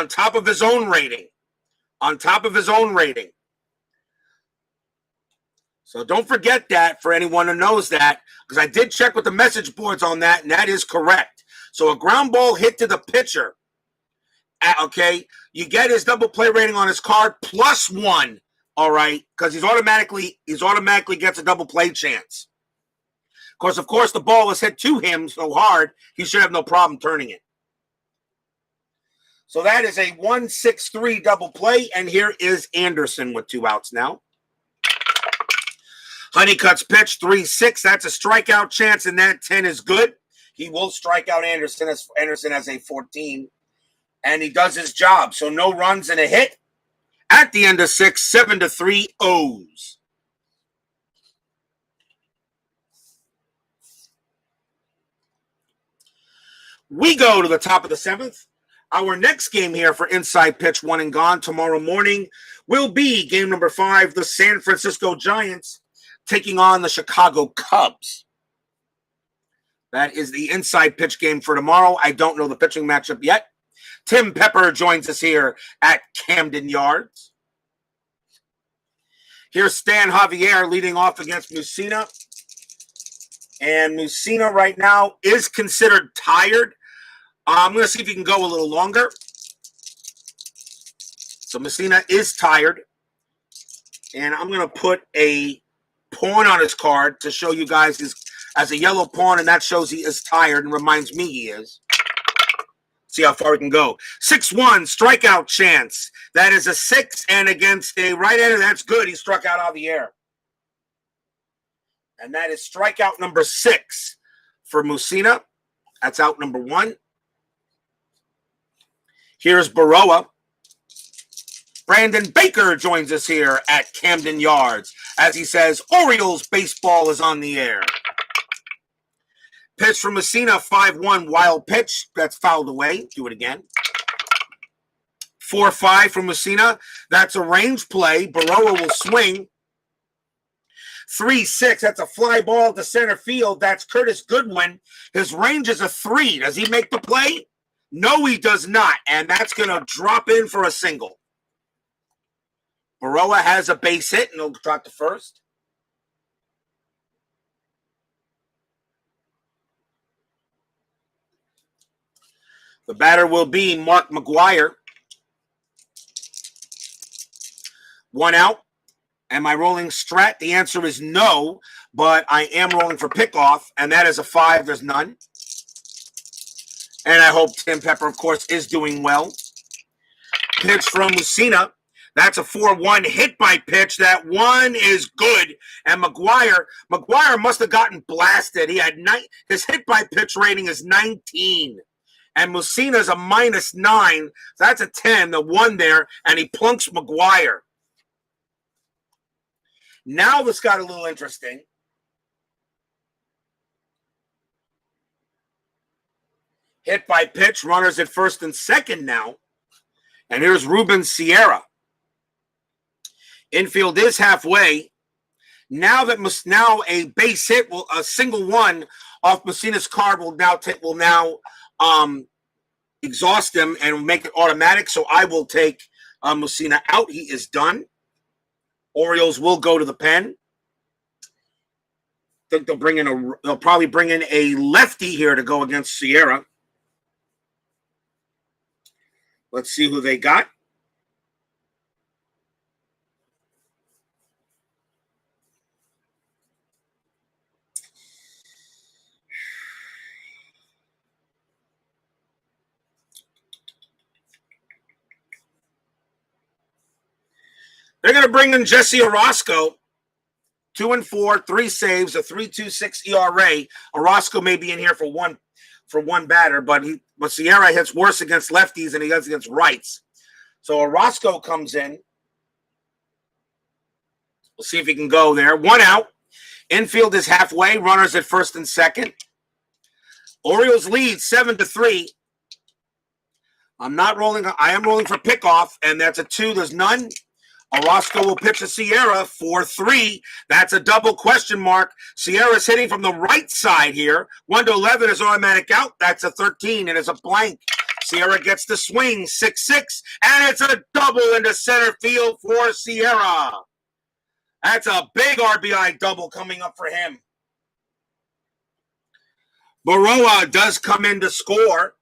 So don't forget that for anyone who knows that, because I did check with the message boards on that, and that is correct. So a ground ball hit to the pitcher, okay, you get his double play rating on his card +1, all right, because he's automatically gets a double play chance. Of course, the ball was hit to him so hard, he should have no problem turning it. So that is a 1-6-3 double play, and here is Anderson with 2 outs now. Honeycutt's pitch, 3-6. That's a strikeout chance, and that 10 is good. He will strike out Anderson as a 14, and he does his job. So no runs and a hit. At the end of 6, 7-3 O's. We go to the top of the 7th. Our next game here for Inside Pitch 1 and Gone tomorrow morning will be game number 5, the San Francisco Giants taking on the Chicago Cubs. That is the Inside Pitch game for tomorrow. I don't know the pitching matchup yet. Tim Pepper joins us here at Camden Yards. Here's Stan Javier leading off against Mussina. And Mussina right now is considered tired. I'm going to see if he can go a little longer. So Mussina is tired. And I'm going to put a pawn on his card to show you guys as a yellow pawn, and that shows he is tired and reminds me he is. See how far he can go. 6-1 strikeout chance. That is a 6, and against a right-hander, that's good. He struck out Javier. And that is strikeout number 6 for Mussina. That's out number 1. Here's Baroa. Brandon Baker joins us here at Camden Yards. As he says, Orioles baseball is on the air. Pitch from Mussina, 5-1 wild pitch. That's fouled away. Do it again. 4-5 from Mussina. That's a range play. Baroa will swing. 3-6. That's a fly ball to center field. That's Curtis Goodwin. His range is a 3. Does he make the play? No, he does not. And that's going to drop in for a single. Baroa has a base hit, and he'll drop to first. The batter will be Mark McGuire. 1 out. Am I rolling strat? The answer is no, but I am rolling for pickoff, and that is a 5. There's none. And I hope Tim Pepper, of course, is doing well. Pitch from Mussina. That's a 4-1 hit by pitch. That 1 is good. And McGuire must have gotten blasted. He had his hit by pitch rating is 19. And Mussina's a -9. That's a 10, the 1 there, and he plunks McGuire. Now this got a little interesting. Hit by pitch, runners at first and second now. And here's Ruben Sierra. Infield is halfway. Now a base hit, a single 1 off Mussina's card will now exhaust him and make it automatic. So I will take Mussina out. He is done. Orioles will go to the pen. I think they'll probably bring in a lefty here to go against Sierra. Let's see who they got. They're going to bring in Jesse Orozco, 2-4, 3 saves, a 3.26 ERA. Orozco may be in here for one batter, but Sierra hits worse against lefties than he does against rights. So Orozco comes in. We'll see if he can go there. 1 out. Infield is halfway. Runners at first and second. Orioles lead 7-3. I am rolling for pickoff, and that's a 2. There's none. Orozco will pitch to Sierra, 4-3. That's a double question mark. Sierra's hitting from the right side here. 1-11 is automatic out. That's a 13, and it's a blank. Sierra gets the swing, 6-6, and it's a double into center field for Sierra. That's a big RBI double coming up for him. Baroa does come in to score.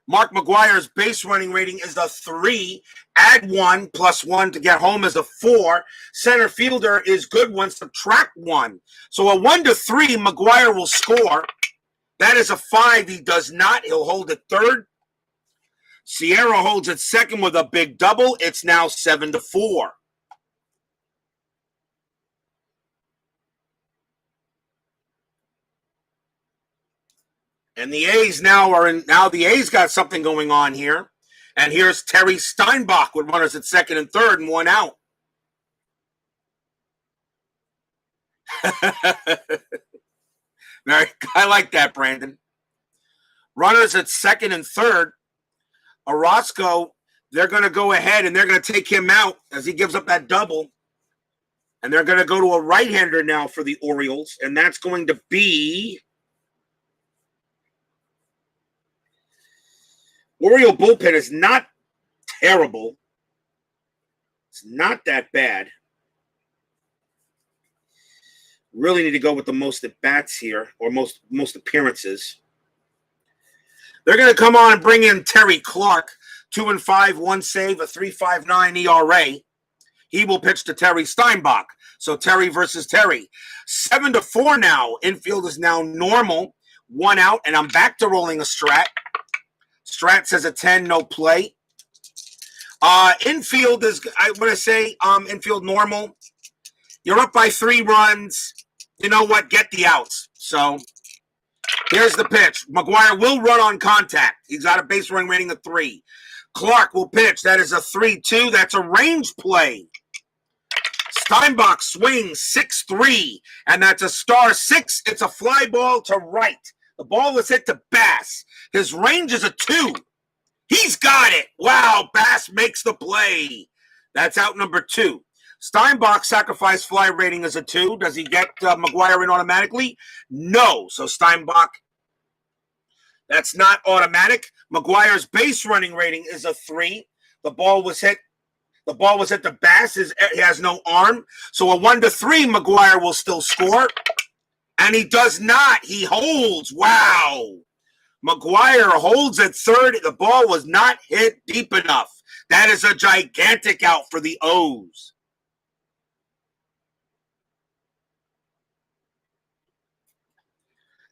Mark McGwire's base running rating is a 3. Add 1 plus 1 to get home is a 4. Center fielder is good one, subtract 1. So a 1-3, McGwire will score. That is a 5. He does not. He'll hold it third. Sierra holds it second with a big double. It's now 7-4. And the A's now the A's got something going on here. And here's Terry Steinbach with runners at second and third and 1 out. I like that, Brandon. Runners at second and third. Orozco, they're going to go ahead and they're going to take him out as he gives up that double. And they're going to go to a right-hander now for the Orioles. And that's going to be Oriole bullpen is not terrible. It's not that bad. Really need to go with the most at-bats here, or most appearances. They're going to come on and bring in Terry Clark, 2-5, 1 save, a 3.59 ERA. He will pitch to Terry Steinbach. So Terry versus Terry. 7-4 now. Infield is now normal. 1 out, and I'm back to rolling a strat. Strat says a 10, no play. Infield is, I want to say, infield normal. You're up by 3 runs. You know what? Get the outs. So here's the pitch. McGwire will run on contact. He's got a base running rating of 3. Clark will pitch. That is a 3-2. That's a range play. Steinbach swings 6-3, and that's a star 6. It's a fly ball to right. The ball is hit to Bass. His range is a 2. He's got it. Wow, Bass makes the play. That's out number 2. Steinbach's sacrifice fly rating is a 2. Does he get McGwire in automatically? No. So Steinbach, that's not automatic. McGwire's base running rating is a 3. The ball was hit to Bass. He has no arm. So a 1-3, McGwire will still score. And he does not. He holds. Wow. McGwire holds at third. The ball was not hit deep enough. That is a gigantic out for the O's.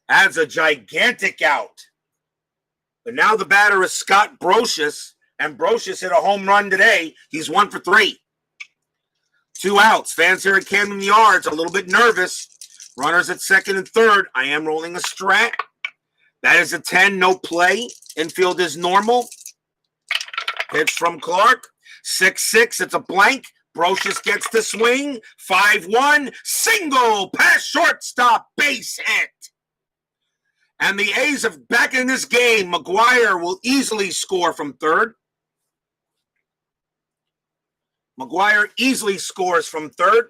That's a gigantic out. But now the batter is Scott Brocious, and Brocious hit a home run today. He's 1 for 3. 2 outs. Fans here at Camden Yards a little bit nervous. Runners at second and third. I am rolling a strat. That is a 10, no play. Infield is normal. Pitch from Clark. 6-6, it's a blank. Brocious gets the swing. 5-1, single, past shortstop, base hit. And the A's are back in this game. McGwire will easily score from third. McGwire easily scores from third.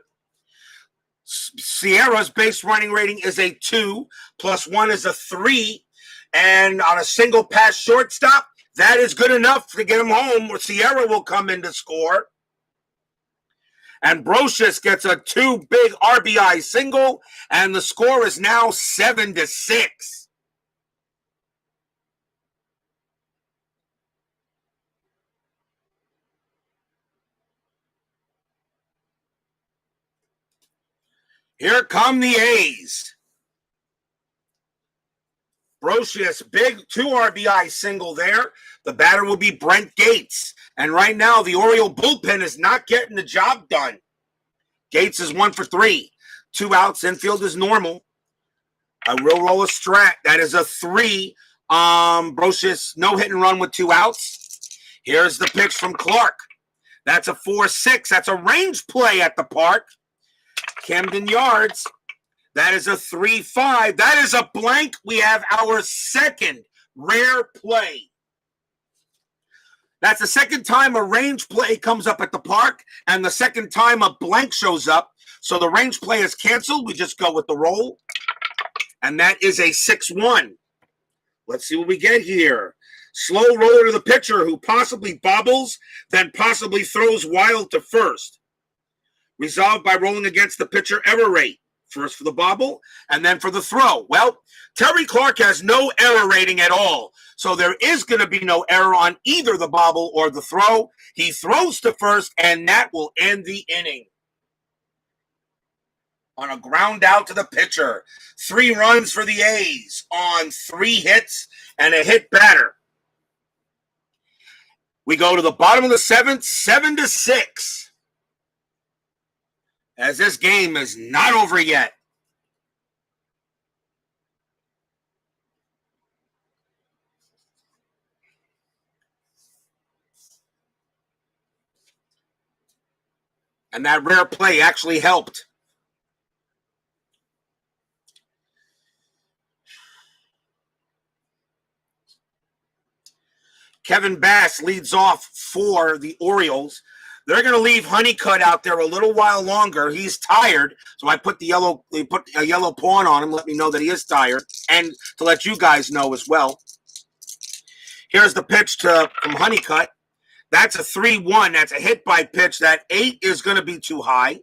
Sierra's base running rating is a 2, plus 1 is a 3. And on a single pass shortstop, that is good enough to get him home. Sierra will come in to score. And Brocious gets a 2 big RBI single, and the score is now 7-6. Here come the A's. Brocious, big 2 RBI single there. The batter will be Brent Gates. And right now, the Oriole bullpen is not getting the job done. Gates is 1 for 3. 2 outs. Infield is normal. I will roll a strat. That is a 3. Brocious, no hit and run with 2 outs. Here's the pitch from Clark. That's a 4-6. That's a range play at the park. Camden Yards. That is a 3-5. That is a blank. We have our second rare play. That's the second time a range play comes up at the park, and the second time a blank shows up. So the range play is canceled. We just go with the roll, and that is a 6-1. Let's see what we get here. Slow roller to the pitcher, who possibly bobbles, then possibly throws wild to first. Resolved by rolling against the pitcher error rate. First for the bobble, and then for the throw. Well, Terry Clark has no error rating at all, so there is going to be no error on either the bobble or the throw. He throws to first, and that will end the inning. On a ground out to the pitcher. 3 runs for the A's on 3 hits and a hit batter. We go to the bottom of the 7th, 7-6. As this game is not over yet. And that rare play actually helped. Kevin Bass leads off for the Orioles. They're going to leave Honeycutt out there a little while longer. He's tired, so I put a yellow pawn on him, let me know that he is tired, and to let you guys know as well. Here's the pitch from Honeycutt. That's a 3-1. That's a hit by pitch. That 8 is going to be too high.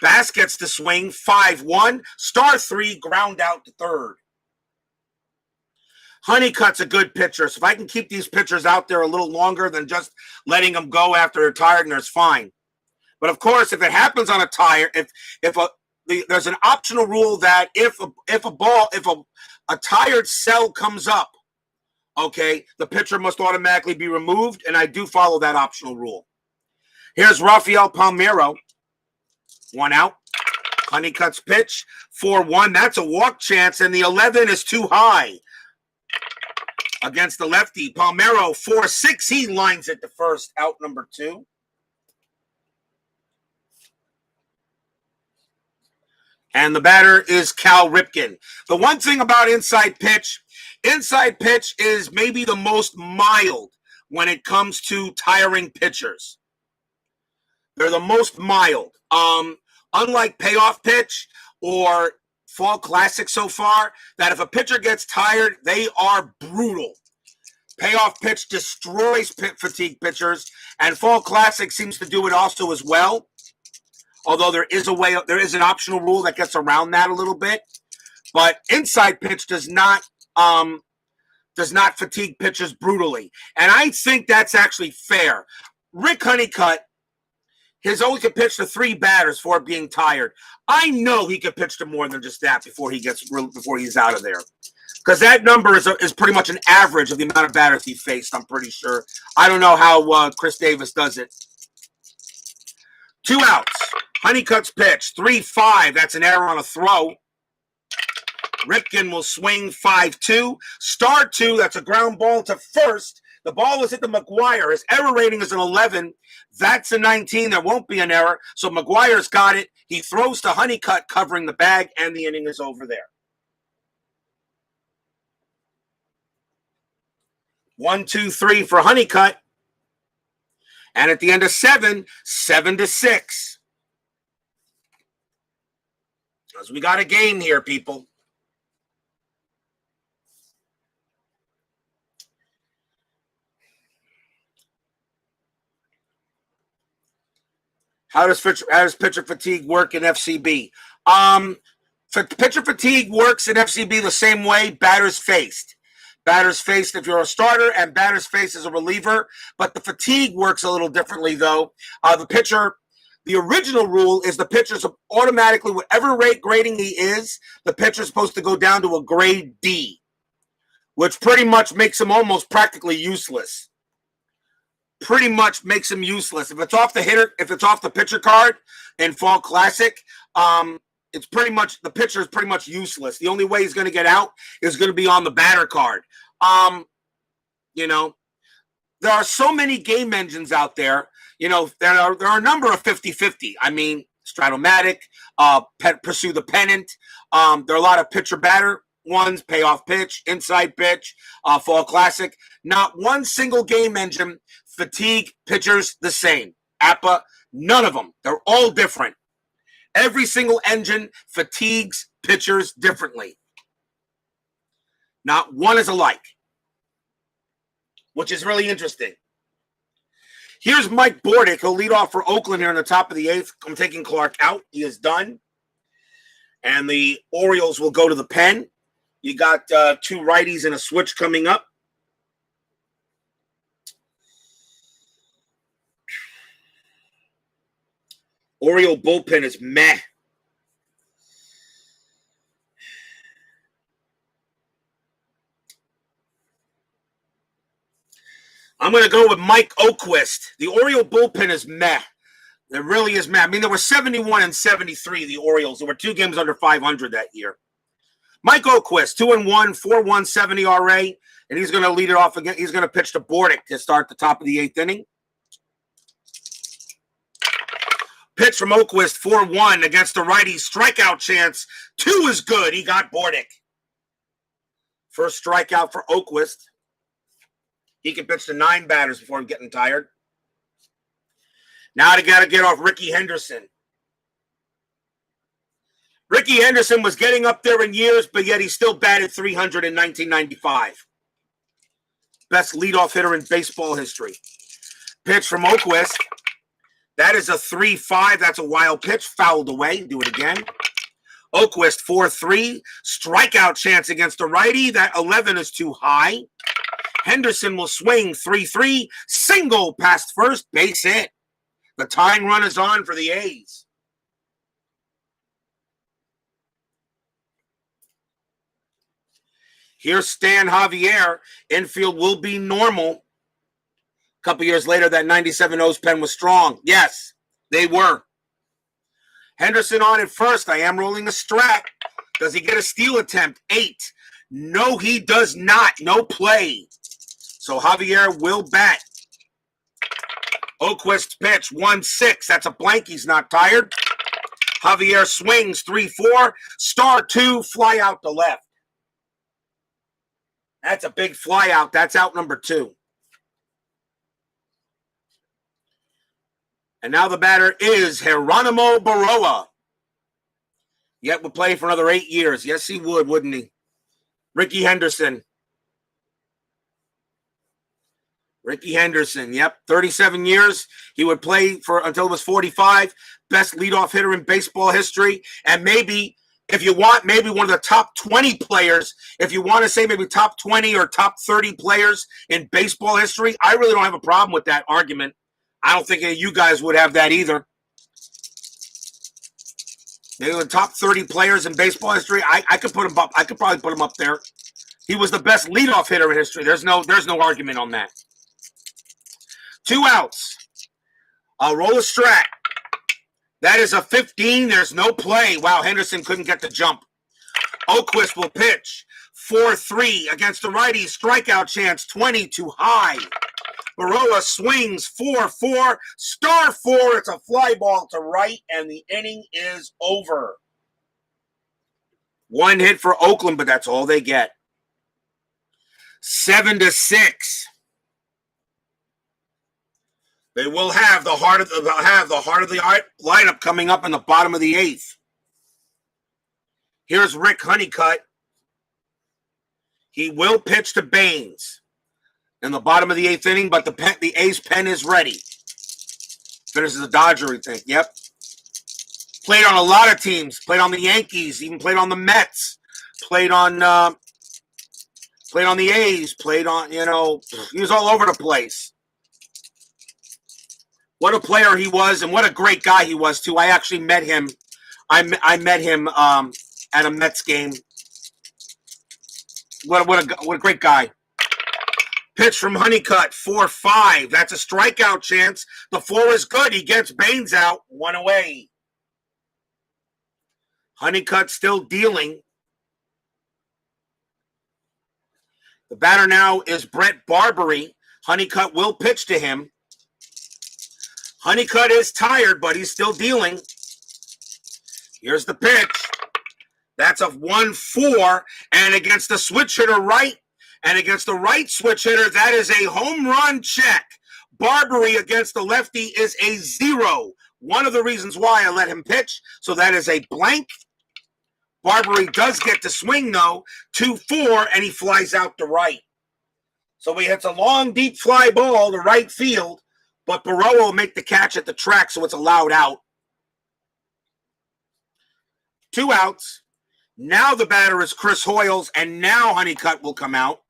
Bass gets the swing, 5-1. Star 3, ground out to third. Honeycutt's a good pitcher, so if I can keep these pitchers out there a little longer than just letting them go after they're tired, and it's fine. But of course, if it happens on a tire, there's an optional rule that if a tired cell comes up, okay, the pitcher must automatically be removed, and I do follow that optional rule. Here's Rafael Palmeiro, 1 out. Honeycutt's pitch, 4-1. That's a walk chance, and the 11 is too high. Against the lefty, Palmeiro, 4-6. He lines it to first, out number 2. And the batter is Cal Ripken. The one thing about inside pitch is maybe the most mild when it comes to tiring pitchers. They're the most mild. Unlike payoff pitch or Fall Classic so far, that if a pitcher gets tired, they are brutal. Payoff pitch destroys fatigue pitchers, and Fall Classic seems to do it also as well. Although there is an optional rule that gets around that a little bit. But inside pitch does not fatigue pitchers brutally. And I think that's actually fair. Rick Honeycutt has only could pitch to 3 batters for being tired. I know he could pitch to more than just that before he's out of there. Because that number is pretty much an average of the amount of batters he faced, I'm pretty sure. I don't know how Chris Davis does it. 2 outs. Honeycutt's pitch, 3-5. That's an error on a throw. Ripken will swing 5-2. Star 2, that's a ground ball to first. The ball is hit to McGuire. His error rating is an 11. That's a 19. There won't be an error. So McGuire's got it. He throws to Honeycutt covering the bag, and the inning is over there. 1, 2, 3 for Honeycutt. And at the end of 7, 7-6. Because we got a game here, people. How does pitcher fatigue work in FCB? Pitcher fatigue works in FCB the same way batters faced. Batters faced if you're a starter, and batters faced as a reliever. But the fatigue works a little differently, though. The original rule is the pitcher's automatically, whatever grading he is, the pitcher's supposed to go down to a grade D, which pretty much makes him almost practically useless. Pretty much makes him useless. If it's off the pitcher card in Fall Classic, it's pretty much, the pitcher is pretty much useless. The only way he's going to get out is going to be on the batter card. There are so many game engines out there. There are a number of 50-50. I mean, Stratomatic, Pursue the Pennant. There are a lot of pitcher batter ones, payoff pitch, inside pitch, fall classic. Not one single game engine fatigue pitchers the same. APA, none of them. They're all different. Every single engine fatigues pitchers differently. Not one is alike, which is really interesting. Here's Mike Bordick. He'll lead off for Oakland here in the top of the 8th. I'm taking Clark out. He is done. And the Orioles will go to the pen. You got 2 righties and a switch coming up. Oriole bullpen is meh. I'm going to go with Mike Oquist. The Oriole bullpen is meh. It really is meh. I mean, there were 71 and 73, the Orioles. There were 2 games under 500 that year. Mike Oquist, 2-1, 4.17 ERA, and he's going to lead it off again. He's going to pitch to Bordick to start the top of the 8th inning. Pitch from Oquist, 4-1 against the righty. Strikeout chance. 2 is good. He got Bordick. First strikeout for Oquist. He can pitch to 9 batters before him getting tired. Now they got to get off Ricky Henderson. Ricky Henderson was getting up there in years, but yet he still batted 300 in 1995. Best leadoff hitter in baseball history. Pitch from Oquist. That is a 3-5. That's a wild pitch. Fouled away. Do it again. Oquist, 4-3. Strikeout chance against the righty. That 11 is too high. Henderson will swing 3-3. Single past first. Base hit. The tying run is on for the A's. Here's Stan Javier. Infield will be normal. A couple years later, that 97 O's pen was strong. Yes, they were. Henderson on at first. I am rolling a strat. Does he get a steal attempt? 8. No, he does not. No play. So Javier will bat. Oquist pitch, 1-6. That's a blank. He's not tired. Javier swings, 3-4. Star 2, fly out to left. That's a big fly out. That's out number 2. And now the batter is Geronimo Baroa. Yet would play for another 8 years. Yes, he would, wouldn't he? Ricky Henderson. Ricky Henderson, yep, 37 years. He would play for until he was 45. Best leadoff hitter in baseball history. And maybe, if you want, maybe one of the top 20 players. If you want to say maybe top 20 or top 30 players in baseball history, I really don't have a problem with that argument. I don't think any of you guys would have that either. Maybe the top 30 players in baseball history, I could put him up. I could probably put him up there. He was the best leadoff hitter in history. There's no argument on that. 2 outs. I'll roll a strat. That is a 15. There's no play. Wow, Henderson couldn't get the jump. Oquist will pitch. 4-3 against the righty. Strikeout chance, 20 too high. Baroa swings, 4-4. Star 4. It's a fly ball to right, and the inning is over. 1 hit for Oakland, but that's all they get. 7-6. They will have the heart of the lineup coming up in the bottom of the 8th. Here's Rick Honeycutt. He will pitch to Baines in the bottom of the 8th inning, but the A's pen is ready. Finishes the Dodger, I think. Yep. Played on a lot of teams. Played on the Yankees. Even played on the Mets. Played on the A's. Played on, he was all over the place. What a player he was, and what a great guy he was, too. I actually met him. I met him at a Mets game. What a great guy. Pitch from Honeycutt, 4-5. That's a strikeout chance. The 4 is good. He gets Baines out. 1 away. Honeycutt still dealing. The batter now is Brett Barbary. Honeycutt will pitch to him. Honeycutt is tired, but he's still dealing. Here's the pitch. That's a 1-4. And against the switch hitter right, and against the right switch hitter, that is a home run check. Barbary against the lefty is a 0. One of the reasons why I let him pitch, so that is a blank. Barbary does get to swing, though, 2-4, and he flies out to right. So he hits a long, deep fly ball to right field, but Barroa will make the catch at the track, so it's allowed out. 2 outs. Now the batter is Chris Hoyles, and now Honeycutt will come out.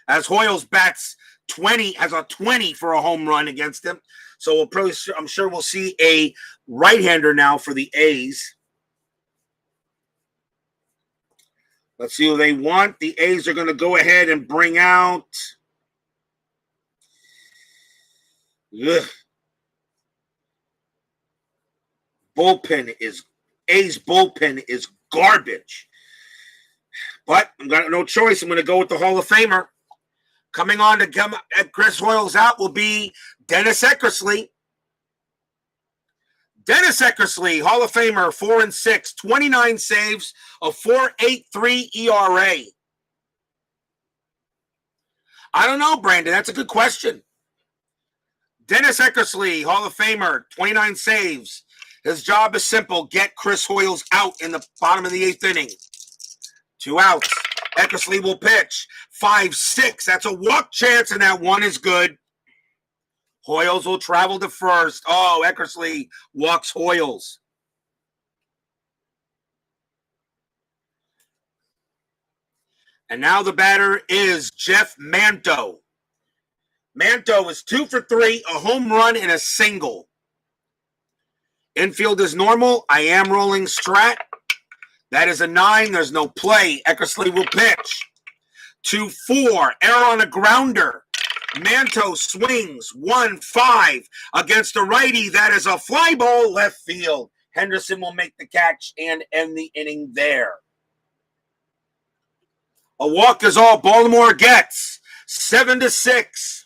As Hoyles bats 20, has a 20 for a home run against him. So I'm sure we'll see a right-hander now for the A's. Let's see who they want. The A's are going to go ahead and bring out. A's bullpen is garbage. But I've got no choice. I'm going to go with the Hall of Famer. Coming on to come at Chris Hoyles out will be Dennis Eckersley. Dennis Eckersley, Hall of Famer, 4-6, 29 saves, a 4.83 ERA. I don't know, Brandon. That's a good question. Dennis Eckersley, Hall of Famer, 29 saves. His job is simple. Get Chris Hoyles out in the bottom of the 8th inning. 2 outs. Eckersley will pitch. 5-6. That's a walk chance, and that one is good. Hoyles will travel to first. Oh, Eckersley walks Hoyles. And now the batter is Jeff Manto. Manto is 2 for 3, a home run and a single. Infield is normal. I am rolling Strat. That is a 9. There's no play. Eckersley will pitch. 2-4. Error on a grounder. Manto swings 1-5 against the righty. That is a fly ball left field. Henderson will make the catch and end the inning there. A walk is all Baltimore gets. 7-6.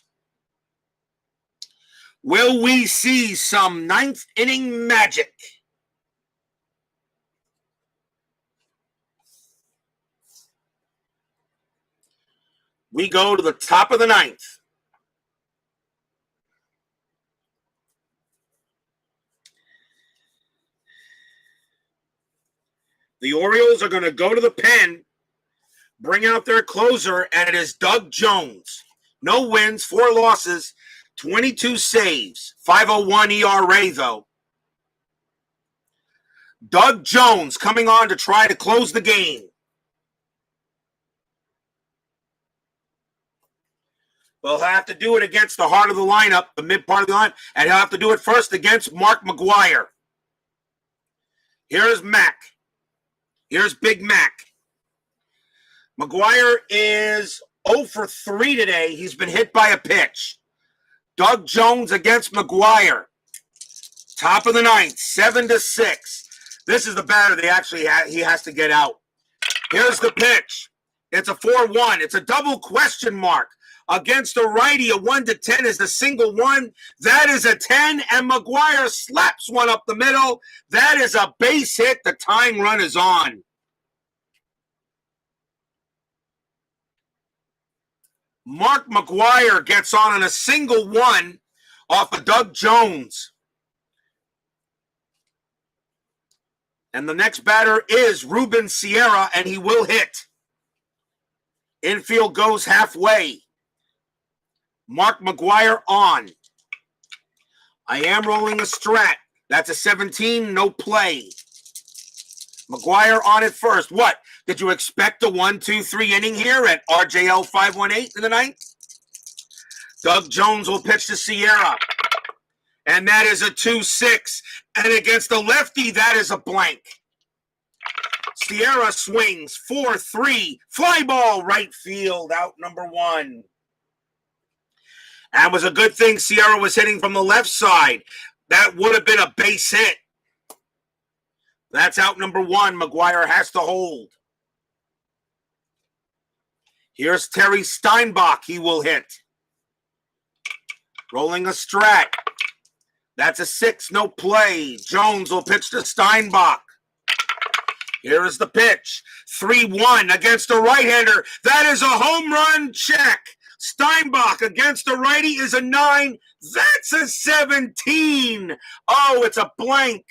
Will we see some 9th inning magic? We go to the top of the 9th. The Orioles are going to go to the pen, bring out their closer, and it is Doug Jones. No wins, 4 losses, 22 saves, 5.01 ERA, though. Doug Jones coming on to try to close the game. We'll have to do it against the heart of the lineup, the mid part of the line, and he'll have to do it first against Mark McGwire. Here's Mac. Here's Big Mac. McGwire is 0 for 3 today. He's been hit by a pitch. Doug Jones against McGwire. Top of the 9th, 7-6. This is the batter he has to get out. Here's the pitch. It's a 4-1. It's a double question mark. Against the righty, a 1-10 is the single one. That is a 10, and McGwire slaps one up the middle. That is a base hit. The tying run is on. Mark McGwire gets on a single one off of Doug Jones. And the next batter is Ruben Sierra, and he will hit. Infield goes halfway. Mark McGwire on. I am rolling a Strat. That's a 17, no play. McGwire on it first. What? Did you expect a 1-2-3 inning here at RJL 518 in the 9th? Doug Jones will pitch to Sierra. And that is a 2-6. And against the lefty, that is a blank. Sierra swings 4-3. Fly ball right field, out number 1. And it was a good thing Sierra was hitting from the left side. That would have been a base hit. That's out number 1. McGwire has to hold. Here's Terry Steinbach. He will hit. Rolling a Strat. That's a 6, no play. Jones will pitch to Steinbach. Here is the pitch. 3-1 against a right-hander. That is a home run check. Steinbach against a righty is a 9. That's a 17. Oh, it's a blank.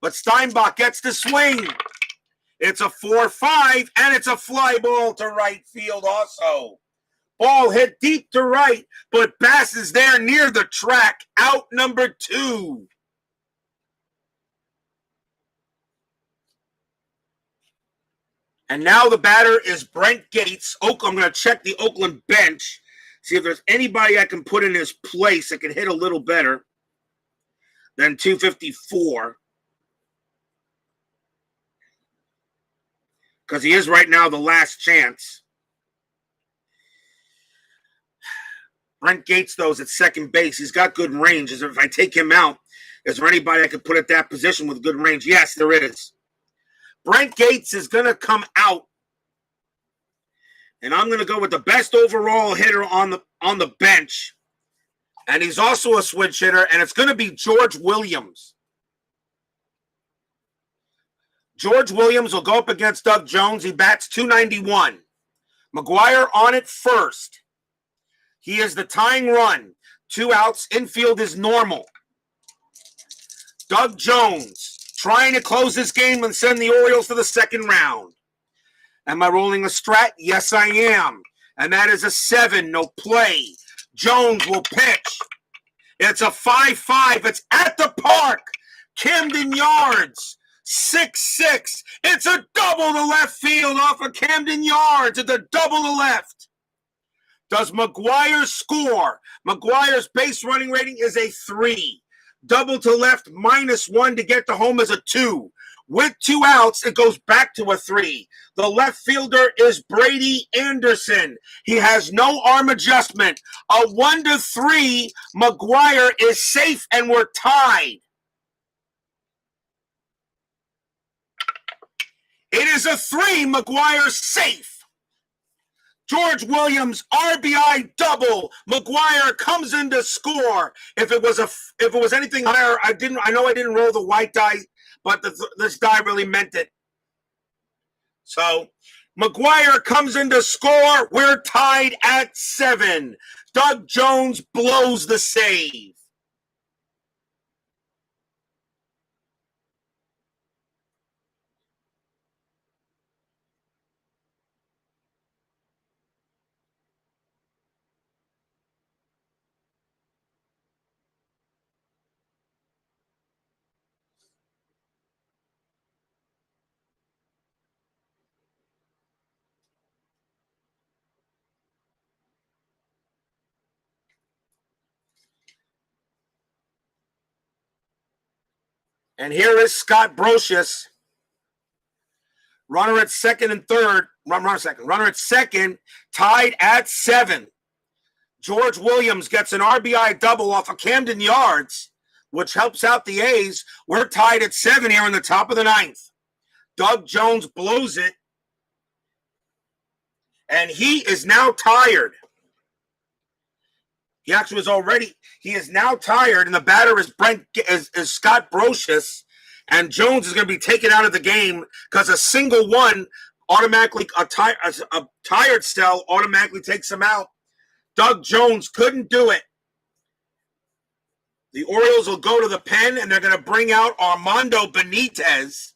But Steinbach gets the swing. It's a 4-5, and it's a fly ball to right field also. Ball hit deep to right, but Bass is there near the track. Out number 2. And now the batter is Brent Gates. I'm going to check the Oakland bench, see if there's anybody I can put in his place that can hit a little better than 254. Because he is right now the last chance. Brent Gates, though, is at second base. He's got good range. If I take him out, is there anybody I could put at that position with good range? Yes, there is. Brent Gates is going to come out, and I'm going to go with the best overall hitter on the bench, and he's also a switch hitter, and it's going to be George Williams. George Williams will go up against Doug Jones. He bats .291. McGuire on it first. He is the tying run. 2 outs. Infield is normal. Doug Jones trying to close this game and send the Orioles to the second round. Am I rolling a strat? Yes, I am. And that is a 7, no play. Jones will pitch. It's a 5-5. It's at the park. Camden yards. 6-6. It's a double to left field off of Camden yards. It's a double to left. Does McGuire score? McGuire's base running rating is a 3. Double to left, -1 to get to home is a 2. With 2 outs, it goes back to a 3. The left fielder is Brady Anderson. He has no arm adjustment. A 1-3, McGuire is safe, and we're tied. It is a 3, McGuire safe. George Williams, RBI double. McGuire comes in to score. If it was anything higher, I know I didn't roll the white die, but this die really meant it. So McGuire comes in to score. We're tied at 7. Doug Jones blows the save. And here is Scott Brocious. Runner at second and third. Runner at second, tied at 7. George Williams gets an RBI double off of Camden yards, which helps out the A's. We're tied at 7 here in the top of the 9th. Doug Jones blows it. And he is now tired. He actually was already. He is now tired, and the batter is Scott Brocious, and Jones is going to be taken out of the game because a single one automatically a tired cell automatically takes him out. Doug Jones couldn't do it. The Orioles will go to the pen, and they're going to bring out Armando Benitez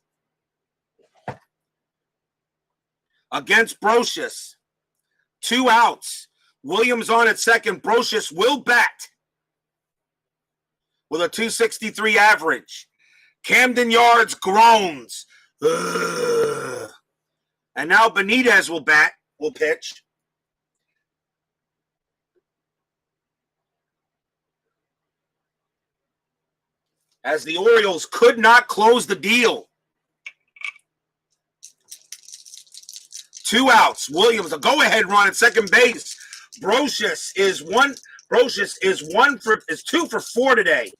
against Brocious. 2 outs. Williams on at second. Brocious will bat with a .263 average. Camden yards groans. Ugh. And now Benitez will pitch. As the Orioles could not close the deal. 2 outs. Williams, a go-ahead run at second base. Brocious is 2 for 4 today.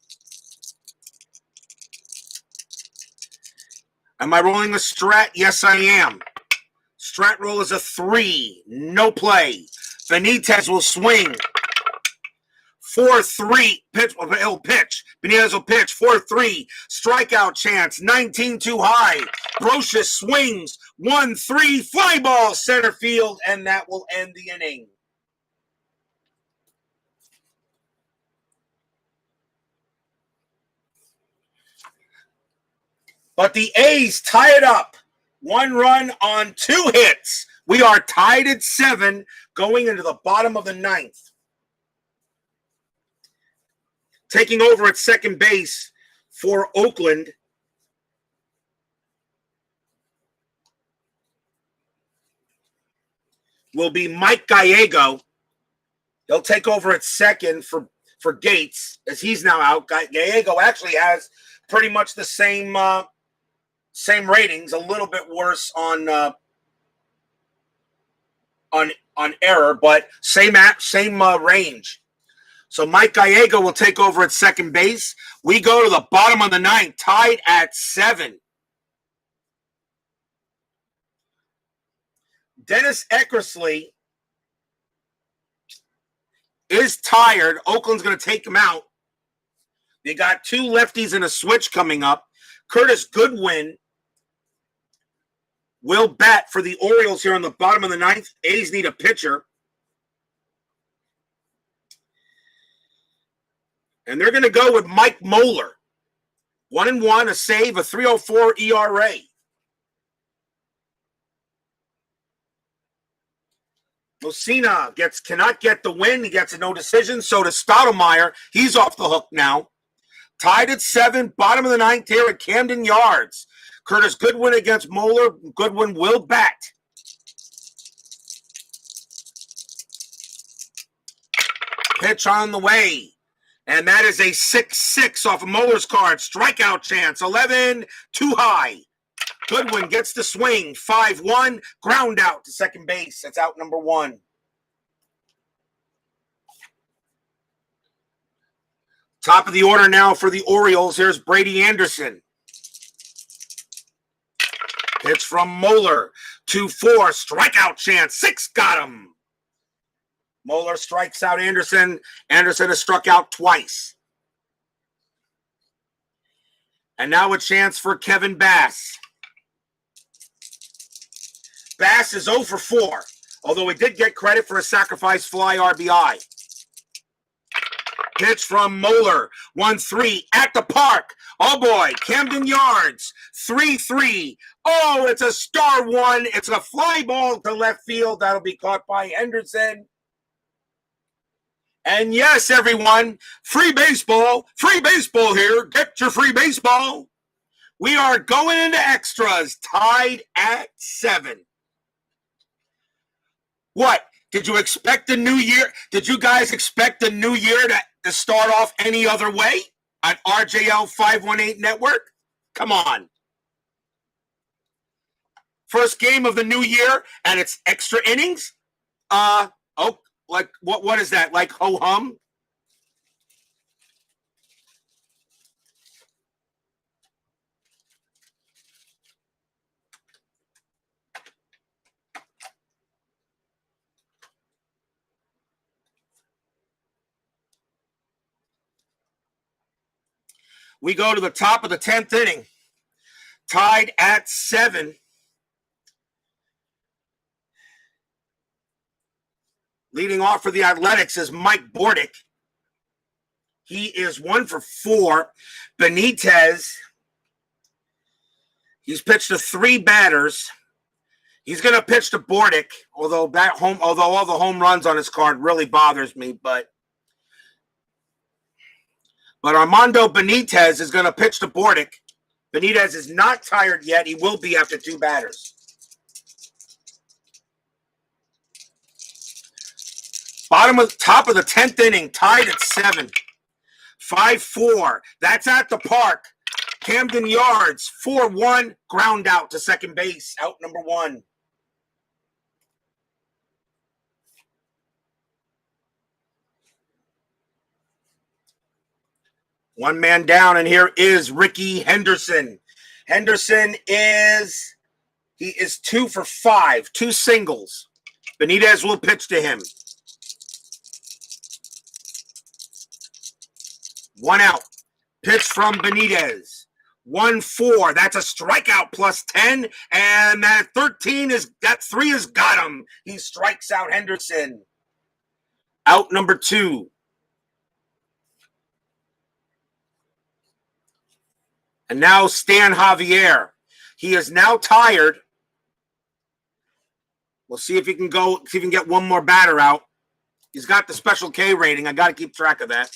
Am I rolling a strat? Yes, I am. Strat roll is a 3. No play. Benitez will swing. 4-3. He'll pitch. Benitez will pitch. 4-3. Strikeout chance. 19 too high. Brocious swings, 1-3, fly ball center field, and that will end the inning. But the A's tie it up. 1 run on 2 hits. We are tied at 7 going into the bottom of the 9th. Taking over at second base for Oakland will be Mike Gallego. He'll take over at second for Gates, as he's now out. Gallego actually has pretty much the same ratings, a little bit worse on error, but same range. So Mike Gallego will take over at second base. We go to the bottom of the 9th, tied at 7. Dennis Eckersley is tired. Oakland's going to take him out. They got 2 lefties and a switch coming up. Curtis Goodwin will bat for the Orioles here on the bottom of the 9th. A's need a pitcher. And they're going to go with Mike Moeller. 1-1, a save, a 3.04 ERA. Mussina cannot get the win. He gets a no decision. So does Stottlemyre. He's off the hook now. Tied at 7, bottom of the 9th here at Camden Yards. Curtis Goodwin against Moeller. Goodwin will bat. Pitch on the way. And that is a 6-6 off of Moeller's card. Strikeout chance. 11, too high. Goodwin gets the swing. 5-1. Ground out to second base. That's out number 1. Top of the order now for the Orioles. Here's Brady Anderson. Pitch from Moeller. 2-4. Strikeout chance. 6 got him. Moeller strikes out Anderson. Anderson has struck out twice. And now a chance for Kevin Bass. Bass is 0 for 4, although he did get credit for a sacrifice fly RBI. Pitch from Moeller. 1-3 at the park. Oh boy, Camden Yards. 3-3. Oh, it's a star one. It's a fly ball to left field. That'll be caught by Henderson. And yes, everyone, free baseball here. Get your free baseball. We are going into extras, tied at 7. What? Did you expect the new year? Did you guys expect the new year to start off any other way on RJL 518 Network? Come on. First game of the new year, and it's extra innings? Like what is that? Like ho-hum? We go to the top of the 10th inning. Tied at 7. Leading off for the Athletics is Mike Bordick. He is 1 for 4. Benitez, he's pitched to 3 batters. He's going to pitch to Bordick, although all the home runs on his card really bothers me. But Armando Benitez is going to pitch to Bordick. Benitez is not tired yet. He will be after 2 batters. Top of the 10th inning, tied at 7. 5-4. That's at the park. Camden Yards, 4-1. Ground out to second base. Out number 1. One man down, and here is Ricky Henderson. Henderson is 2 for 5. 2 singles. Benitez will pitch to him. 1 out. Pitch from Benitez. 1-4. That's a strikeout plus 10. And that 13 is, that 3 has got him. He strikes out Henderson. Out number 2. And now Stan Javier. He is now tired. We'll see if he can go, see if he can get one more batter out. He's got the special K rating. I got to keep track of that.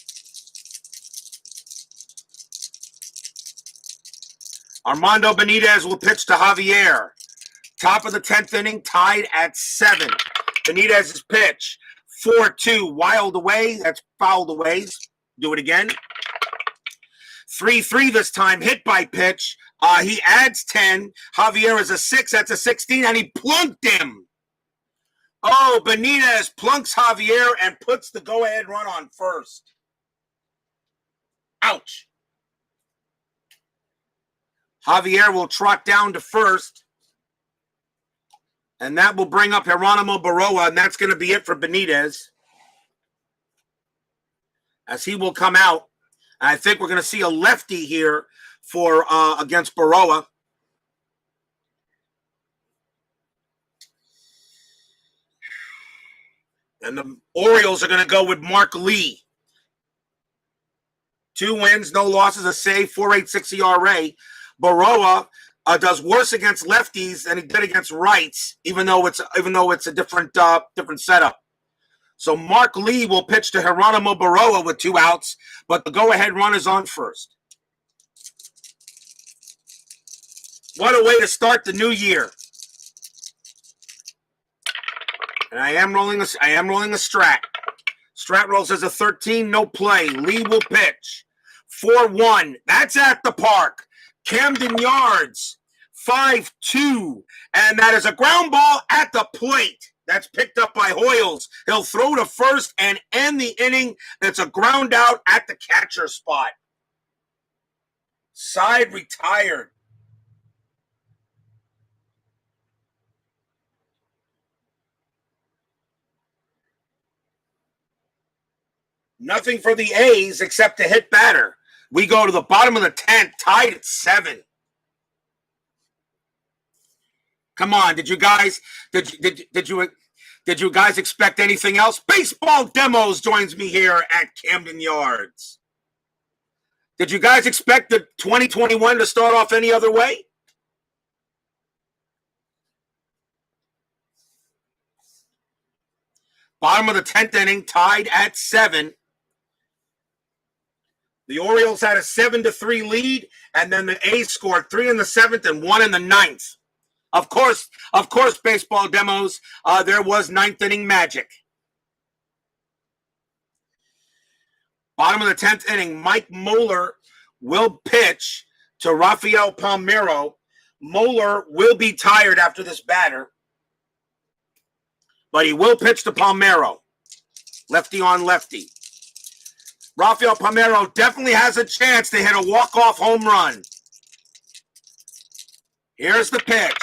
Armando Benitez will pitch to Javier. Top of the 10th inning, tied at 7. Benitez's pitch. 4-2, wild away. That's fouled away. Do it again. 3-3 this time, hit by pitch. He adds 10. Javier is a 6. That's a 16, and he plunked him. Oh, Benitez plunks Javier and puts the go-ahead run on first. Ouch. Javier will trot down to first. And that will bring up Geronimo Baroa, and that's going to be it for Benitez. As he will come out. I think we're going to see a lefty here for against Baroa. And the Orioles are going to go with Mark Lee. 2 wins, no losses, a save, 4.86 ERA. Baroa does worse against lefties than he did against rights, even though it's a different setup. So Mark Lee will pitch to Geronimo Baroa with 2 outs, but the go-ahead run is on first. What a way to start the new year! And I am rolling a strat. Strat rolls as a 13, no play. Lee will pitch. 4-1. That's at the park. Camden yards. 5-2. And that is a ground ball at the plate. That's picked up by Hoyles. He'll throw to first and end the inning. That's a ground out at the catcher spot. Side retired. Nothing for the A's except a hit batter. We go to the bottom of the 10th, tied at 7. Come on, did you guys expect anything else? Baseball Demos joins me here at Camden Yards. Did you guys expect the 2021 to start off any other way? Bottom of the 10th inning, tied at 7. The Orioles had a 7-3 lead, and then the A's scored 3 in the 7th and 1 in the 9th. Of course, Baseball Demos, there was 9th inning magic. Bottom of the 10th inning, Mike Moeller will pitch to Rafael Palmeiro. Moeller will be tired after this batter, but he will pitch to Palmeiro. Lefty on lefty. Rafael Palmeiro definitely has a chance to hit a walk-off home run. Here's the pitch.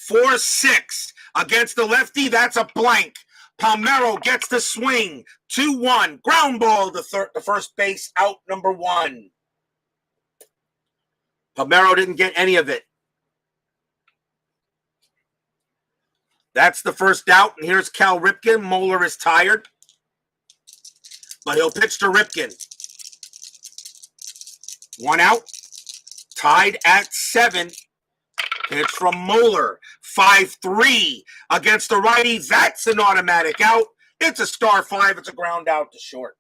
4-6 against the lefty. That's a blank. Palmeiro gets the swing. 2-1. Ground ball to first base. Out number 1. Palmeiro didn't get any of it. That's the first out. And here's Cal Ripken. Moeller is tired, but he'll pitch to Ripken. 1 out. Tied at 7. Pitch from Moeller. 5-3 against the righty. That's an automatic out. It's a star 5. It's a ground out to short.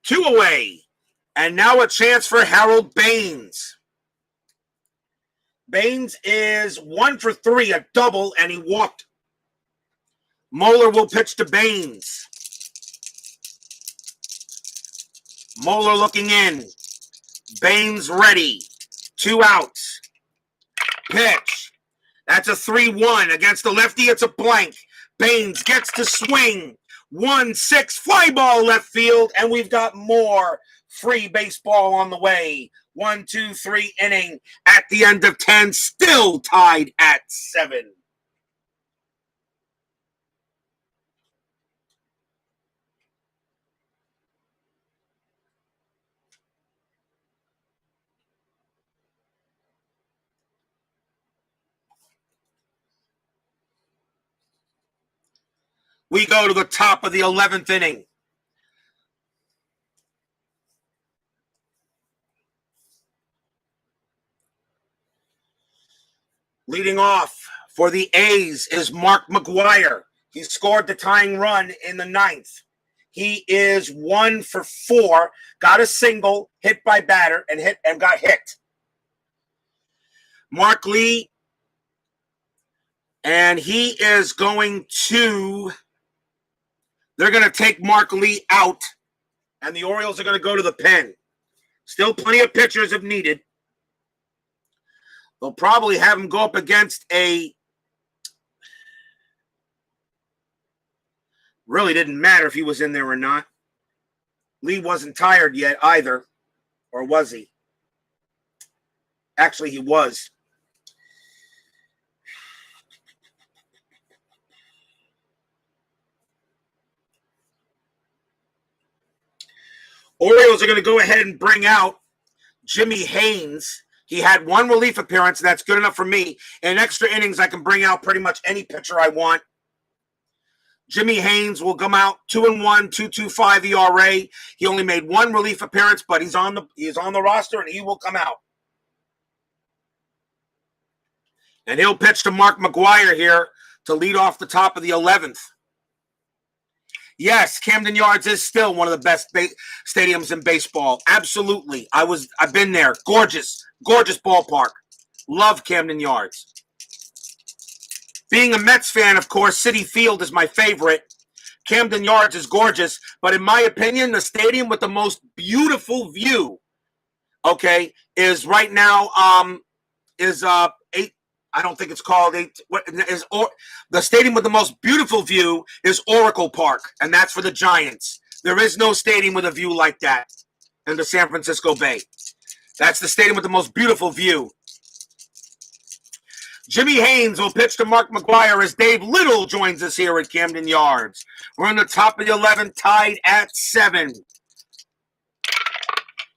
Two away. And now a chance for Harold Baines. Baines is 1 for 3, a double, and he walked. Moeller will pitch to Baines. Moeller looking in. Baines ready. 2 outs. Pitch. That's a 3-1. Against the lefty, it's a blank. Baines gets to swing. 1-6. Fly ball left field, and we've got more free baseball on the way. 1, 2, 3 inning at the end of 10, still tied at 7. We go to the top of the 11th inning. Leading off for the A's is Mark McGwire. He scored the tying run in the 9th. He is 1 for 4, got a single, hit by batter, and got hit. Mark Lee, and he is going to, they're going to take Mark Lee out, and the Orioles are going to go to the pen. Still plenty of pitchers if needed. They'll probably have him go up against really didn't matter if he was in there or not. Lee wasn't tired yet either, or was he? Actually, he was. Orioles are going to go ahead and bring out Jimmy Haynes. He had 1 relief appearance. That's good enough for me. In extra innings, I can bring out pretty much any pitcher I want. Jimmy Haynes will come out 2-1, 2.25 ERA. He only made 1 relief appearance, but he's on the roster and he will come out. And he'll pitch to Mark McGwire here to lead off the top of the 11th. Yes, Camden Yards is still one of the best stadiums in baseball. Absolutely. I've been there. Gorgeous ballpark. Love Camden Yards. Being a Mets fan, of course, Citi Field is my favorite. Camden Yards is gorgeous, but in my opinion, the stadium with the most beautiful view, okay, is right now I don't think it's called 8. The stadium with the most beautiful view is Oracle Park, and that's for the Giants. There is no stadium with a view like that in the San Francisco Bay. That's the stadium with the most beautiful view. Jimmy Haynes will pitch to Mark McGwire as Dave Little joins us here at Camden Yards. We're in the top of the 11th, tied at 7.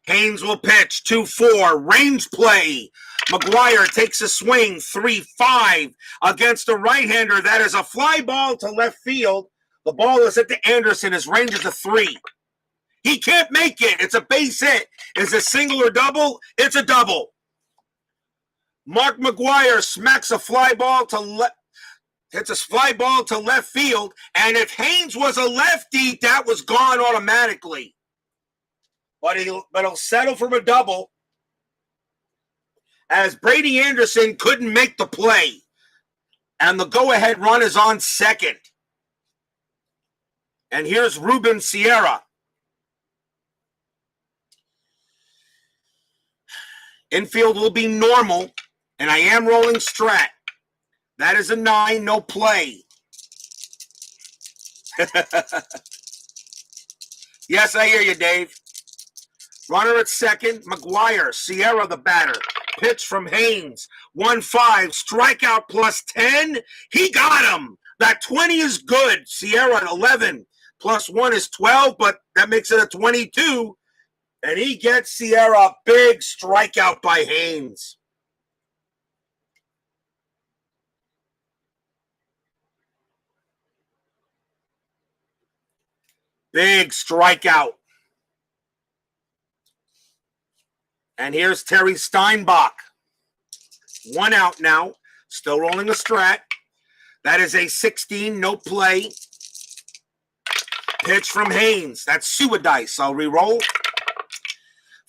Haynes will pitch 2-4, range play. McGwire takes a swing, 3-5 against a right-hander. That is a fly ball to left field. The ball is hit to Anderson. His range is a 3. He can't make it. It's a base hit. Is it single or double? It's a double. Mark McGwire smacks a fly ball to hits a fly ball to left field, and if Haynes was a lefty, that was gone automatically. But he'll settle for a double, as Brady Anderson couldn't make the play, and the go-ahead run is on second. And here's Ruben Sierra. Infield will be normal, and I am rolling Strat. That is a 9, no play. Yes, I hear you, Dave. Runner at second, McGwire. Sierra, the batter. Pitch from Haynes. 1-5, strikeout plus 10. He got him. That 20 is good. Sierra at 11. Plus 1 is 12, but that makes it a 22. And he gets Sierra a big strikeout by Haynes. Big strikeout. And here's Terry Steinbach. 1 out now. Still rolling a Strat. That is a 16, no play. Pitch from Haynes. That's Suadice. I'll re-roll.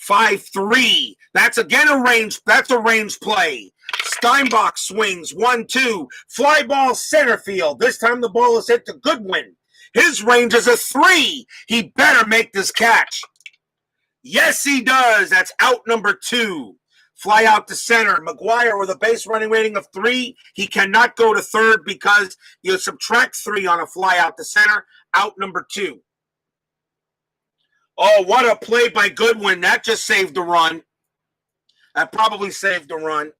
5-3. That's again a range. That's a range play. Steinbach swings. 1-2. Fly ball center field. This time the ball is hit to Goodwin. His range is a 3. He better make this catch. Yes, he does. That's out number 2. Fly out to center. McGwire with a base running rating of 3. He cannot go to third because you subtract 3 on a fly out to center. Out number 2. Oh, what a play by Goodwin. That just saved a run. That probably saved a run.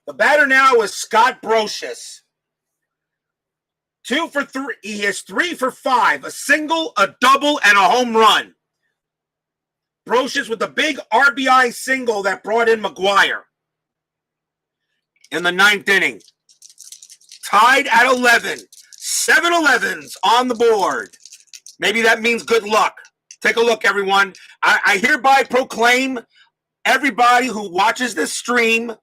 The batter now is Scott Brocious. 2 for 3. He has 3 for 5. A single, a double, and a home run. Brocious with the big RBI single that brought in McGwire. in the ninth inning. Tied at 11. 7 11s on the board. Maybe that means good luck. Take a look, everyone. I hereby proclaim everybody who watches this stream,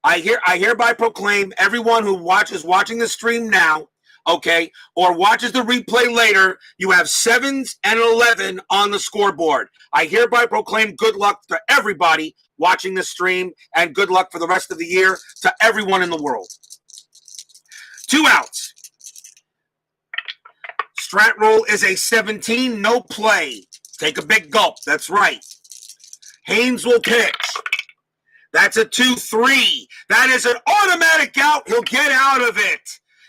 I hereby proclaim everyone who watching the stream now, okay, or watches the replay later, you have 7s and 11 on the scoreboard. I hereby proclaim good luck to everybody watching the stream and good luck for the rest of the year to everyone in the world. 2 outs. Strat roll is a 17, no play. Take a big gulp. That's right. Haynes will pitch. That's a 2-3. That is an automatic out. He'll get out of it.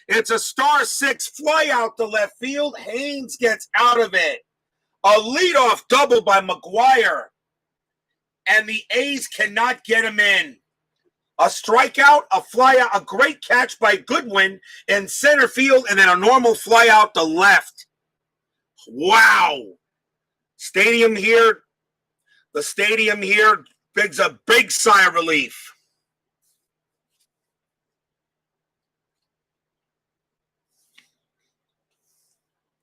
It's a star 6 fly out to left field. Haynes gets out of it. A leadoff double by McGuire. And the A's cannot get him in. A strikeout, a fly out, a great catch by Goodwin in center field, and then a normal fly out to left. Wow. The stadium here begs a big sigh of relief.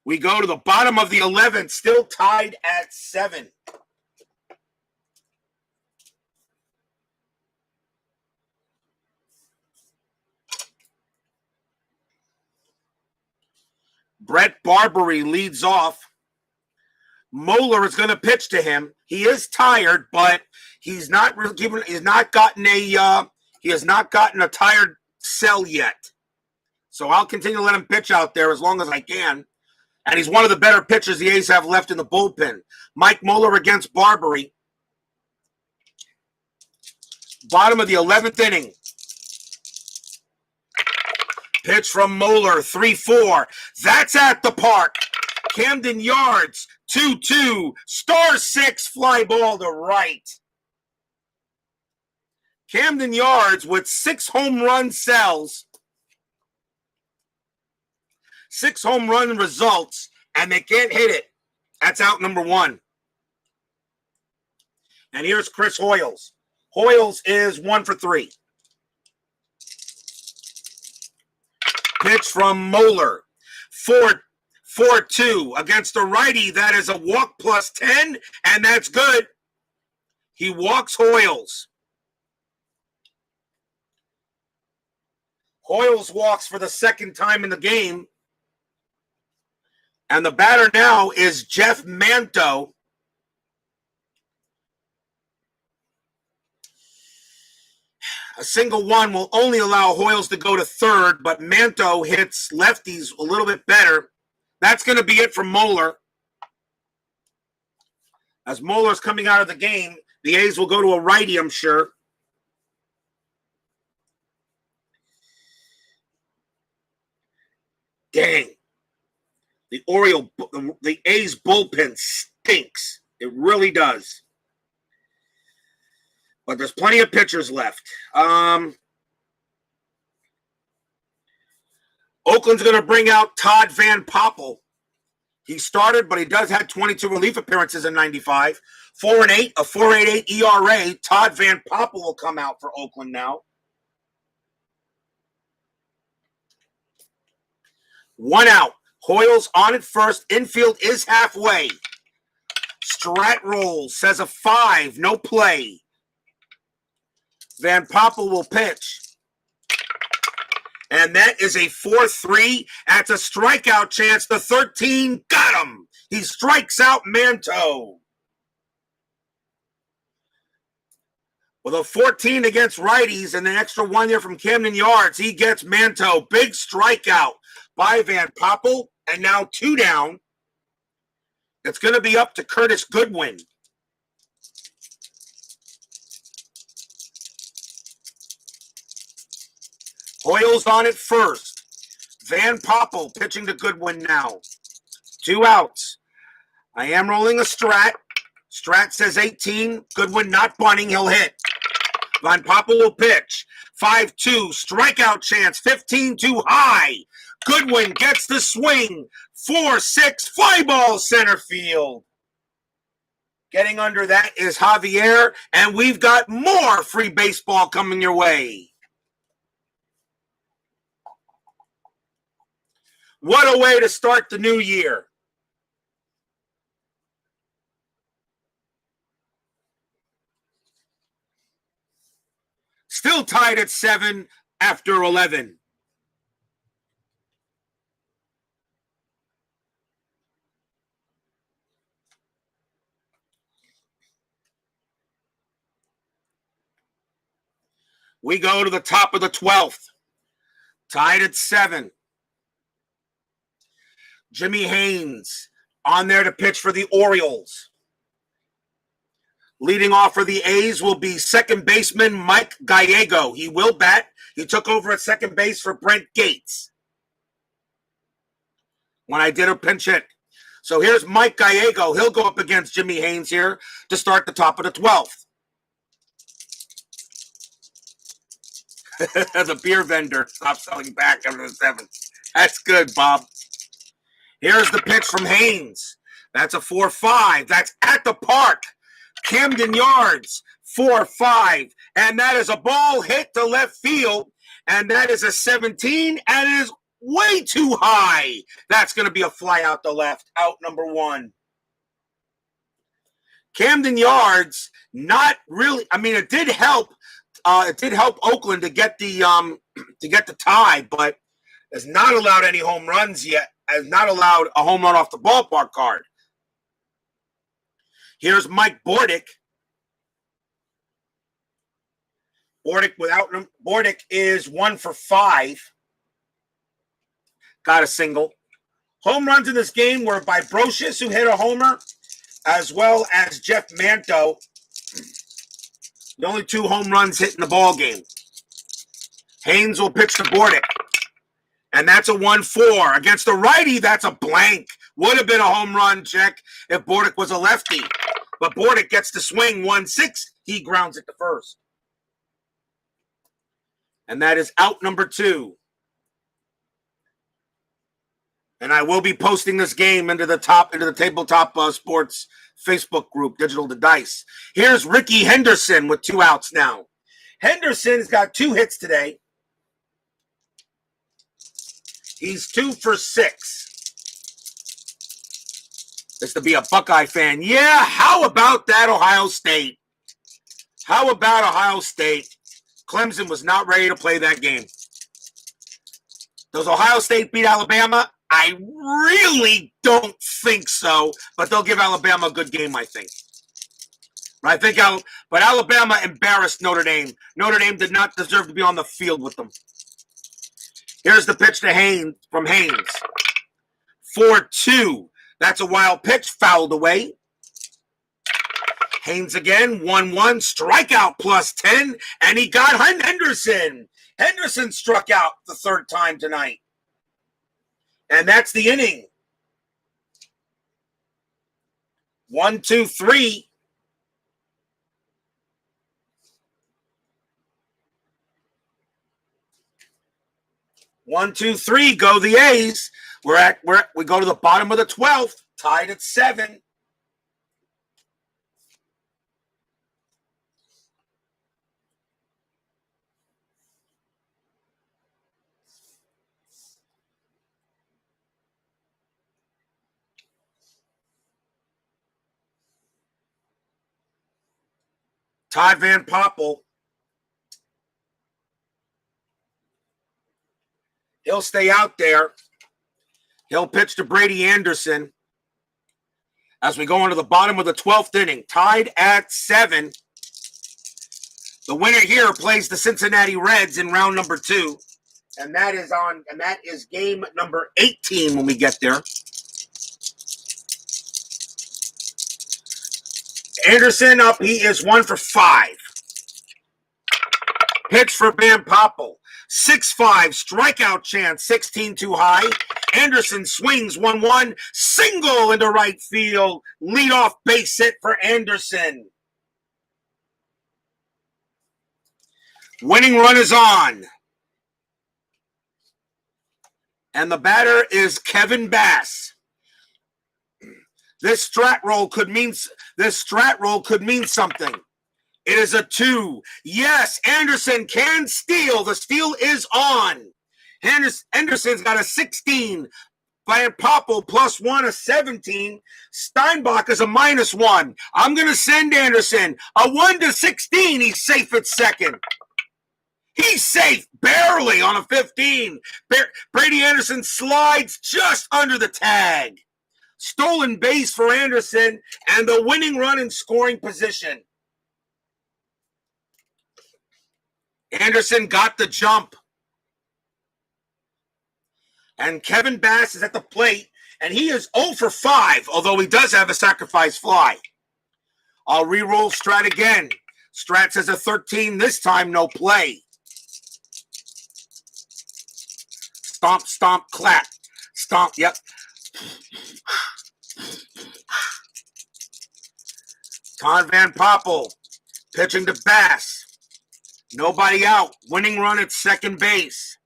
We go to the bottom of the 11th, still tied at 7. Brett Barbary leads off. Moeller is going to pitch to him. He is tired, but he has not gotten a tired cell yet. So I'll continue to let him pitch out there as long as I can. And he's one of the better pitchers the A's have left in the bullpen. Mike Moeller against Barbary. Bottom of the 11th inning. Pitch from Moeller, 3-4. That's at the park. Camden yards, 2-2. Star 6 fly ball to right. Camden yards with 6 home run cells. 6 home run results, and they can't hit it. That's out number 1. And here's Chris Hoyles. Hoyles is 1 for 3. Pitch from Moeller. 4-2 against a righty. That is a walk plus 10, and that's good. He walks Hoyles. Hoyles walks for the second time in the game. And the batter now is Jeff Manto. A single one will only allow Hoyles to go to third, but Manto hits lefties a little bit better. That's going to be it for Moeller. As Moeller's coming out of the game, the A's will go to a righty, I'm sure. Dang. The A's bullpen stinks. It really does. But there's plenty of pitchers left. Oakland's going to bring out Todd Van Poppel. He started, but he does have 22 relief appearances in 95. 4-8, a 4.88 ERA. Todd Van Poppel will come out for Oakland now. 1 out. Hoyles on at first. Infield is halfway. Strat roll says a 5, no play. Van Poppel will pitch. And that is a 4-3. That's a strikeout chance. The 13 got him. He strikes out Manto. With a 14 against righties and an extra 1 there from Camden yards, he gets Manto. Big strikeout by Van Poppel. And now 2 down. It's going to be up to Curtis Goodwin. Hoyles on at first. Van Poppel pitching to Goodwin now. 2 outs. I am rolling a strat. Strat says 18. Goodwin not bunting. He'll hit. Van Poppel will pitch. 5-2. Strikeout chance. 15 too high. Goodwin gets the swing. 4-6. Fly ball center field. Getting under that is Javier. And we've got more free baseball coming your way. What a way to start the new year. Still tied at 7 after 11. We go to the top of the 12th. Tied at 7. Jimmy Haynes on there to pitch for the Orioles. Leading off for the A's will be second baseman Mike Gallego. He will bat. He took over at second base for Brent Gates when I did a pinch hit. So here's Mike Gallego. He'll go up against Jimmy Haynes here to start the top of the 12th. The beer vendor stopped selling back after the 7th. That's good, Bob. Here's the pitch from Haynes. That's a 4-5. That's at the park. Camden yards, 4-5. And that is a ball hit to left field. And that is a 17. And it is way too high. That's going to be a fly out the left. Out number 1. Camden yards, not really. I mean, it did help. It did help Oakland to get the tie, but has not allowed any home runs yet. Has not allowed a home run off the ballpark card. Here's Mike Bordick. Bordick is 1 for 5. Got a single. Home runs in this game were by Brocious, who hit a homer, as well as Jeff Manto. The only 2 home runs hit in the ball game. Haynes will pitch to Bordick. And that's a 1-4. Against the righty, that's a blank. Would have been a home run check if Bordick was a lefty. But Bordick gets to swing 1-6. He grounds it to first. And that is out number 2. And I will be posting this game into the Tabletop Sports Facebook group, Digital to Dice. Here's Ricky Henderson with 2 outs now. Henderson's got 2 hits today. He's 2 for 6. This to be a Buckeye fan. Yeah, how about that, Ohio State? How about Ohio State? Clemson was not ready to play that game. Does Ohio State beat Alabama? I really don't think so, but they'll give Alabama a good game, I think. But Alabama embarrassed Notre Dame. Notre Dame did not deserve to be on the field with them. Here's the pitch to Haynes from Haynes. 4-2. That's a wild pitch, fouled away. Haynes again, 1-1, strikeout plus 10, and he got Henderson. Henderson struck out the 3rd time tonight. And that's the inning. 1, 2, 3. One, two, three, go the A's. We go to the bottom of the 12th, tied at 7. Todd Van Poppel. He'll stay out there. He'll pitch to Brady Anderson as we go into the bottom of the 12th inning, tied at 7. The winner here plays the Cincinnati Reds in round number 2, and that is game number 18 when we get there. Anderson up, he is 1 for 5. Pitch for Van Poppel. 6-5, strikeout chance, 16 too high. Anderson swings 1-1, single into right field. Leadoff base hit for Anderson. Winning run is on. And the batter is Kevin Bass. This strat roll could mean something. It is a 2. Yes, Anderson can steal. The steal is on. Anderson's got a 16. Van Poppel +1 of 17. Steinbach is a -1. I'm going to send Anderson a 1 to 16. He's safe at second. He's safe barely on a 15. Brady Anderson slides just under the tag. Stolen base for Anderson and the winning run in scoring position. Anderson got the jump. And Kevin Bass is at the plate, and he is 0 for 5, although he does have a sacrifice fly. I'll re-roll Strat again. Strat says a 13, this time no play. Stomp, stomp, clap. Stomp, yep. Todd Van Poppel pitching to Bass. Nobody out. Winning run at second base.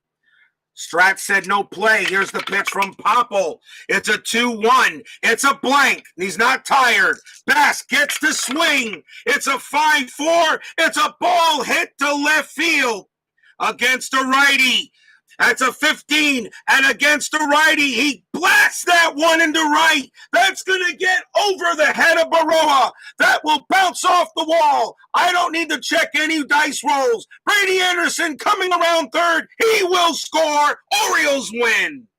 Strat said no play. Here's the pitch from Poppel. It's a 2-1. It's a blank. He's not tired. Bass gets to swing. It's a 5-4. It's a ball hit to left field against a righty. That's a 15, and against a righty, he blasts that one into right. That's going to get over the head of Baroa. That will bounce off the wall. I don't need to check any dice rolls. Brady Anderson coming around third. He will score. Orioles win.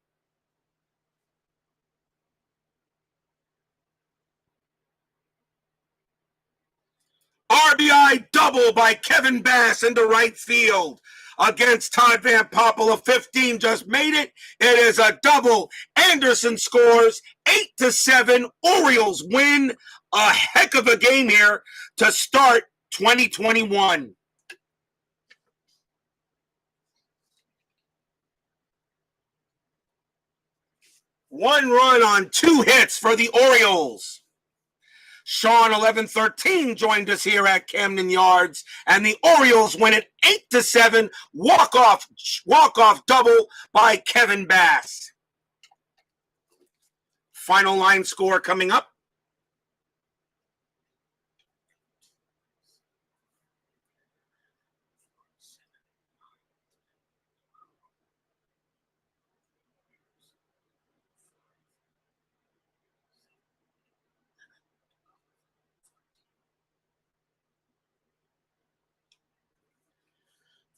RBI double by Kevin Bass into right field. Against Todd Van Poppel, a 15 just made it. It is a double. Anderson scores 8-7. Orioles win. A heck of a game here to start 2021. One run on 2 hits for the Orioles. Sean 1113 joined us here at Camden Yards, and the Orioles win it 8-7. Walk-off double by Kevin Bass. Final line score coming up.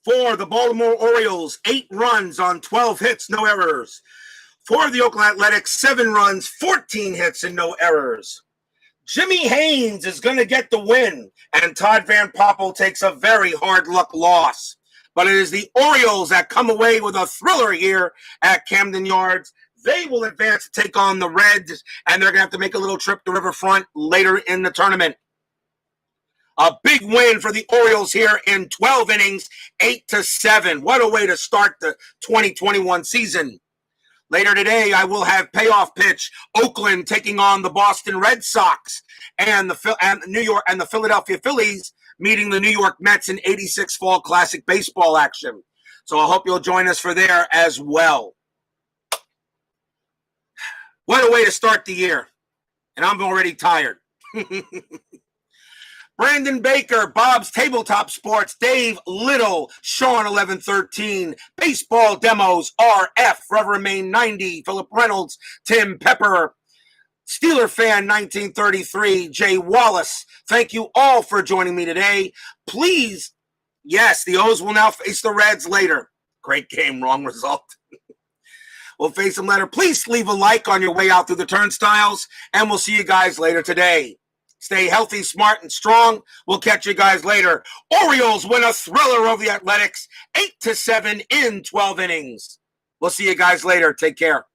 For the Baltimore Orioles, 8 runs on 12 hits, no errors. For the Oakland Athletics, 7 runs, 14 hits, and no errors. Jimmy Haynes is going to get the win, and Todd Van Poppel takes a very hard luck loss. But it is the Orioles that come away with a thriller here at Camden Yards. They will advance to take on the Reds, and they're going to have to make a little trip to Riverfront later in the tournament. A big win for the Orioles here in 12 innings, 8-7. What a way to start the 2021 season. Later today, I will have payoff pitch. Oakland taking on the Boston Red Sox, and the Philadelphia Phillies meeting the New York Mets in 86 Fall Classic baseball action. So I hope you'll join us for there as well. What a way to start the year. And I'm already tired. Brandon Baker, Bob's Tabletop Sports, Dave Little, Sean 1113, Baseball Demos, RF, Forever Remain 90, Philip Reynolds, Tim Pepper, Steeler Fan 1933, Jay Wallace. Thank you all for joining me today. Please, yes, the O's will now face the Reds later. Great game, wrong result. We'll face them later. Please leave a like on your way out through the turnstiles, and we'll see you guys later today. Stay healthy, smart, and strong. We'll catch you guys later. Orioles win a thriller over the Athletics, 8-7 in 12 innings. We'll see you guys later. Take care.